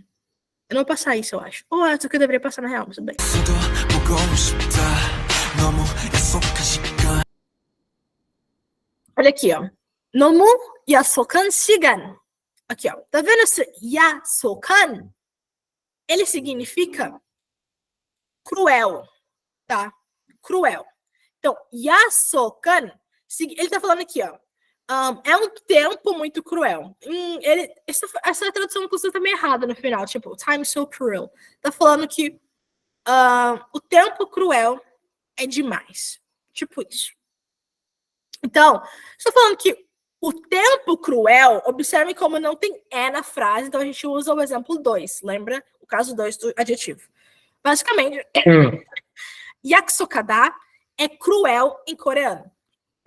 A: Eu não vou passar isso, eu acho. Ou é isso que eu deveria passar na real, mas tudo bem. Olha aqui, ó. 너무 약속한 시간. Aqui, ó. Tá vendo esse 약속한? Ele significa cruel, tá? Cruel. Então, 약속한, ele tá falando aqui, ó. É um tempo muito cruel. Essa tradução, inclusive, tá meio errada no final. Tipo, time so cruel. Tá falando que o tempo cruel é demais. Tipo isso. Então, estou falando que o tempo cruel, observe como não tem é na frase, então a gente usa o exemplo 2, lembra? O caso 2 do adjetivo. Basicamente, yaksokada é cruel em coreano.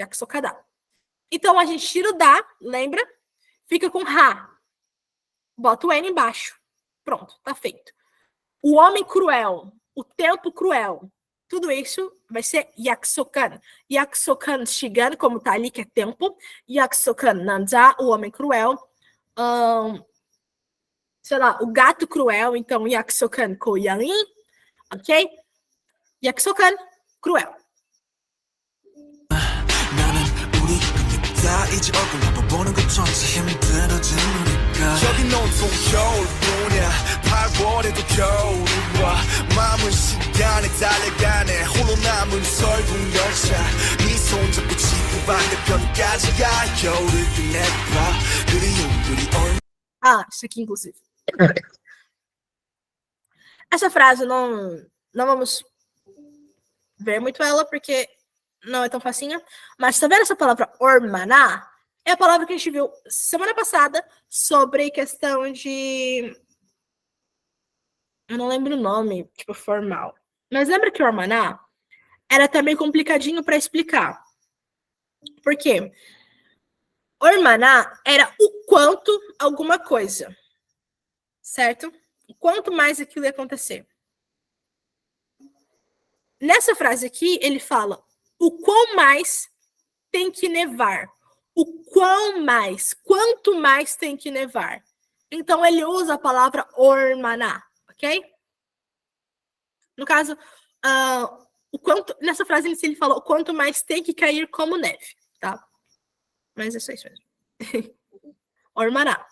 A: Yaksokada. Então a gente tira o da, lembra? Fica com ha. Bota o N embaixo. Pronto, tá feito. O homem cruel, o tempo cruel, tudo isso vai ser yaksokan. Yaksokan shigan, como tá ali, que é tempo. Yaksokan nanza, o homem cruel. Sei lá, o gato cruel, então yaksokan koyarin, ok? Yaksokan, cruel.
B: 여긴 온통 겨울뿐이야 8월에도 겨울이 와 마음은 시간에 달려가네 홀로 남은 설국 열차 네 손잡고 지구 반대편까지 가 겨울을 끝내봐 그리움들이 얼마
A: isso aqui, inclusive. Essa frase não vamos ver muito ela, porque não é tão facinha. Mas tá vendo essa palavra ormaná? É a palavra que a gente viu semana passada sobre questão de... Eu não lembro o nome, tipo, formal. Mas lembra que o ormaná era também complicadinho para explicar. Por quê? Ormaná era o quanto alguma coisa. Certo? O quanto mais aquilo ia acontecer. Nessa frase aqui, ele fala o quão mais tem que nevar. O quão mais, quanto mais tem que nevar. Então, ele usa a palavra ormaná, ok? No caso, nessa frase ele fala o quanto mais tem que cair como neve, tá? Mas é só isso mesmo. ormaná.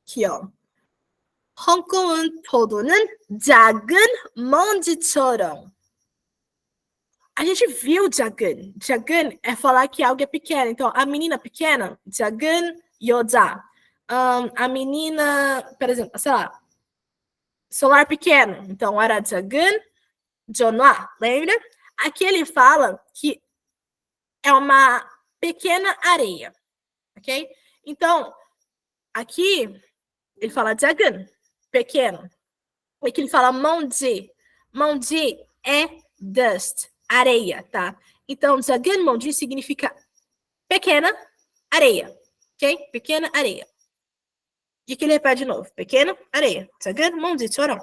A: Aqui, ó. 헝꺼운 포도는 작은 먼지처럼. A gente viu 작은. 작은 é falar que algo é pequeno. Então, a menina pequena, 작은 여자. A menina, por exemplo, sei lá, celular pequeno. Então, era 작은 전화. Lembra? Aqui ele fala que é uma pequena areia. Ok? Então, aqui ele fala 작은. Pequeno. Aqui ele fala 먼지. 먼지 é dust, areia, tá? Então, 작은 먼지 significa pequena areia, ok? Pequena areia. E aqui ele repete de novo. Pequena areia. 작은 먼지처럼.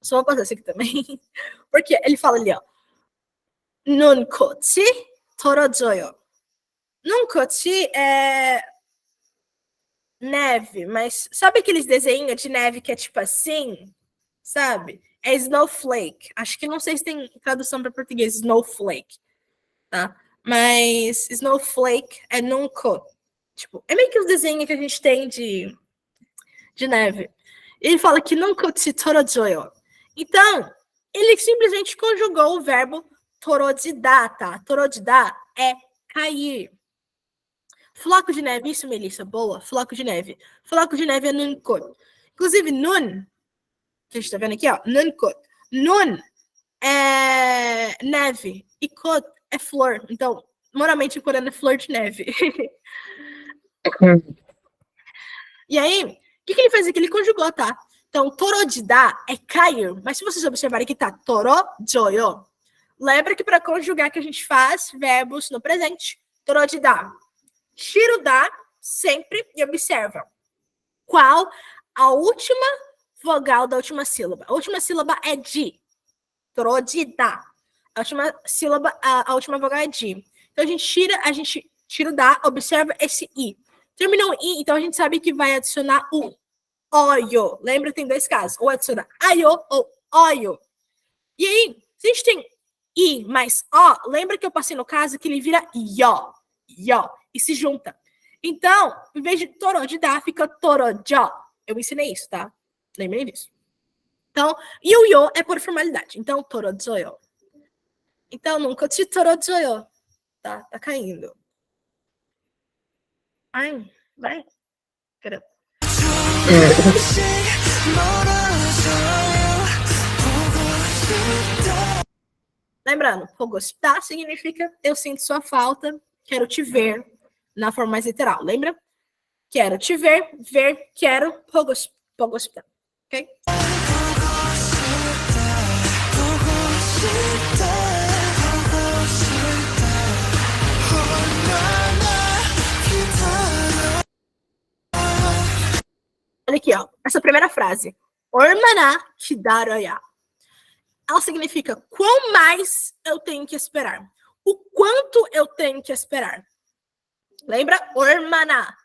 A: Só vou passar isso aqui também. Porque ele fala ali, ó. 눈꽃이 떨어져요. 눈꽃이 é neve, mas sabe aqueles desenhos de neve que é tipo assim? Sabe? É snowflake. Acho que não sei se tem tradução para português, snowflake. Tá? Mas snowflake é 눈꽃. Tipo, é meio que os desenhos que a gente tem de neve. Ele fala que 눈꽃이 떨어져요. Então, ele simplesmente conjugou o verbo torodi다, tá? Torodi다 é cair. Floco de neve, isso, Melissa, boa. Floco de neve. Floco de neve é 눈꽃. Inclusive, nun, que a gente tá vendo aqui, ó, 눈꽃. Nun é neve e 꽃 é flor. Então, moralmente em coreano é flor de neve. E aí, o que ele fez aqui? Ele conjugou, tá? Então, torodi다 é cair. Mas se vocês observarem que tá tor어져요. Lembra que para conjugar que a gente faz verbos no presente. torodi다. Tira o da sempre e observa. Qual a última vogal da última sílaba? A última sílaba é de. torodi다. A última sílaba, a última vogal é de. Então, a gente tira o da, observa esse i. Terminou o i, então a gente sabe que vai adicionar u. oyo. Lembra, tem dois casos. Ou adiciona ayo ou oyo. E aí, se a gente tem i mais o, lembra que eu passei no caso que ele vira yo. E se junta. Então, em vez de torodida, fica torojo. Eu ensinei isso, tá? Lembrem disso. Então, e o yo é por formalidade. Então, torojoyo. Então, nunca te torojoyo. Tá caindo. Ai, vai. Caramba. Lembrando, pogostar significa eu sinto sua falta, quero te ver, na forma mais literal. Lembra? Quero te ver, quero, pogostar. Ok? Olha aqui, ó. Essa primeira frase. Ormana kidaroya. Ela significa quão mais eu tenho que esperar. O quanto eu tenho que esperar. Lembra? Ormana.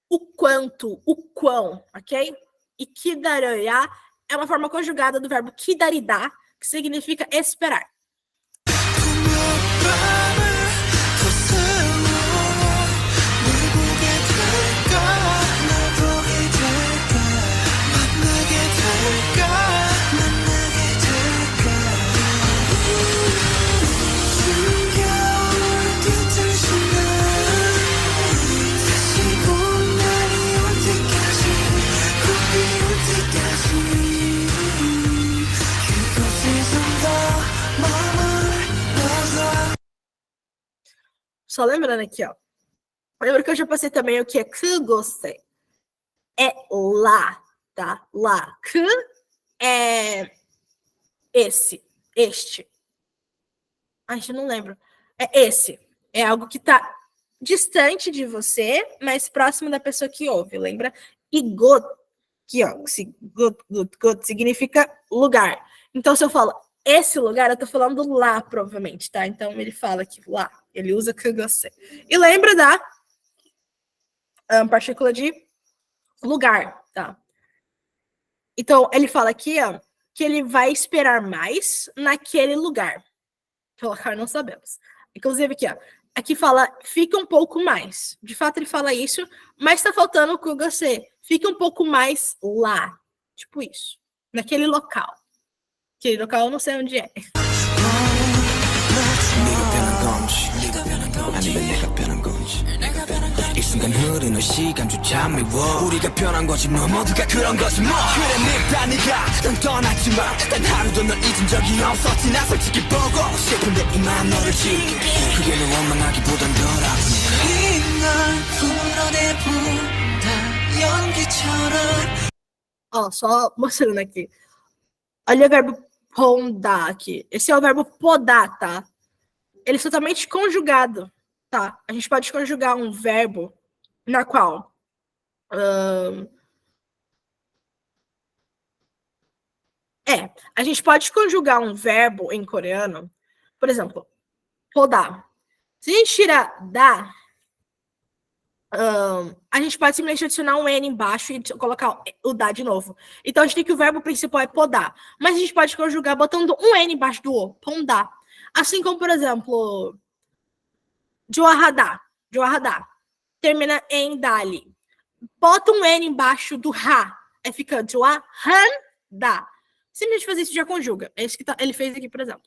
A: O quanto, o quão, ok? E kidaroya é uma forma conjugada do verbo kidarida, que significa esperar. Só lembrando aqui, ó. Lembra que eu já passei também o que é kugose. É lá, tá? Lá. Ku é este. Ai, eu não lembro. É esse. É algo que tá distante de você, mas próximo da pessoa que ouve, lembra? E got, aqui, ó. Got significa lugar. Então, se eu falo esse lugar, eu tô falando lá, provavelmente, tá? Então, ele fala aqui, lá. Ele usa kugose. E lembra da partícula de lugar, tá? Então, ele fala aqui, ó, que ele vai esperar mais naquele lugar. Colocar, não sabemos. Inclusive aqui, ó. Aqui fala, fica um pouco mais. De fato, ele fala isso, mas tá faltando o kugose. Fica um pouco mais lá. Tipo isso. Naquele local. Aquele local eu não sei onde é. 이 순간 흐르는 시간조차 미워 우리가 변한 거지 뭐 모두가 그런 거지 뭐 그래 늙다 네가 넌 떠났지만 단 하루도 널 잊은 적이 없었지 나 솔직히 보고 싶은데 이만 너를 지울게 그게 너 원망하기보단 덜 아프네 이날 풀어내본다 연기처럼 Ó, só mostrando aqui. Olha o verbo pondar aqui. Esse é o verbo podar, tá? Ele é totalmente conjugado. Tá, a gente pode conjugar um verbo na qual a gente pode conjugar um verbo em coreano, por exemplo, podar. Se a gente tirar da, a gente pode simplesmente adicionar um N embaixo e colocar o da de novo. Então a gente tem que o verbo principal é podar, mas a gente pode conjugar botando um N embaixo do o, pondar. Assim como, por exemplo, Joahada. Termina em dali. Bota um N embaixo do ha. Aí fica Joahanda. Simplesmente fazer isso já conjuga. É isso que ele fez aqui, por exemplo.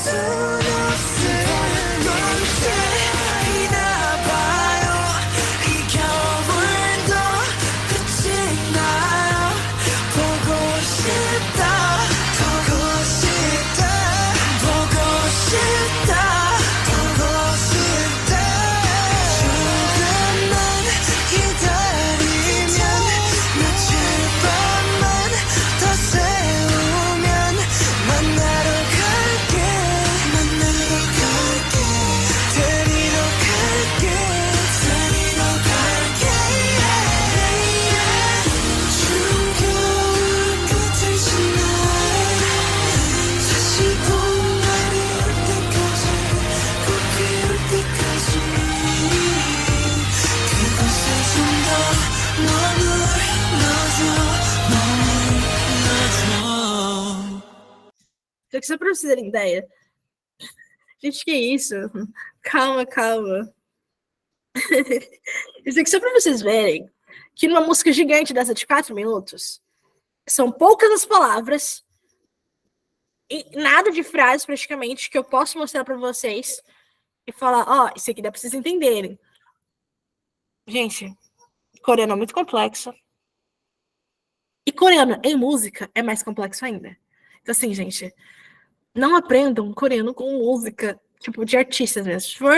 B: 순 없을 너를 기다봐요 이 겨울도 끝이 나요 보고 싶다 보고 싶다 보고 싶다 보고 싶다 조금만 기다리면 며칠 밤만 더 세우면 만나러 갈게 만나러 갈게 데리러 갈게 데리러 갈게 추운 겨울 끝을 지나 다시 봄날이 올 때까지 꼭 피울 때까지 그곳에 좀 더 머물러줘 머물러줘
A: Só pra vocês terem ideia. Gente, que isso? Calma, calma. Isso aqui só pra vocês verem que numa música gigante dessa de 4 minutos, são poucas as palavras e nada de frases praticamente que eu posso mostrar pra vocês e falar, ó, isso aqui dá pra vocês entenderem. Gente, coreano é muito complexo. E coreano em música é mais complexo ainda. Então assim, gente, não aprendam coreano com música, tipo, de artistas mesmo. Se for,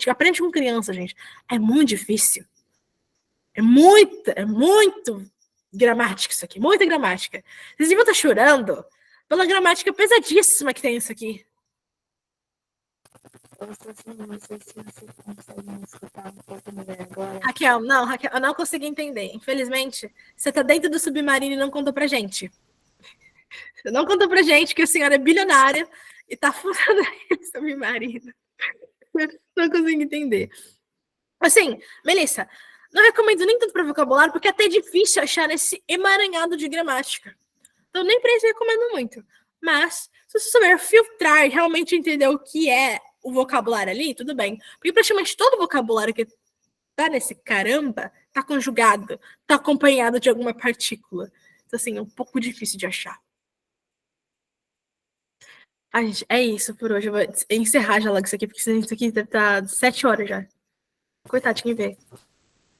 A: aprende com criança, gente. É muito difícil. É muito gramática isso aqui. Muita gramática. Vocês deviam estar chorando pela gramática pesadíssima que tem isso aqui.
C: Eu não sei se você consegue me escutar um pouco melhor agora.
A: Raquel, eu não consegui entender. Infelizmente, você tá dentro do submarino e não contou pra gente. Você não contou pra gente que a senhora é bilionária e tá furando aí o submarino. Não consigo entender. Assim, Melissa, não recomendo nem tanto para vocabulário, porque é até difícil achar esse emaranhado de gramática. Então, nem pra isso eu recomendo muito. Mas, se você souber filtrar e realmente entender o que é o vocabulário ali, tudo bem. Porque praticamente todo vocabulário que tá nesse caramba tá conjugado, tá acompanhado de alguma partícula. Então, assim, é um pouco difícil de achar. Gente, é isso por hoje. Eu vou encerrar já logo isso aqui, porque isso aqui deve estar 7 horas já. Coitado de quem vê.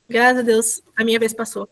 A: Graças a Deus, a minha vez passou.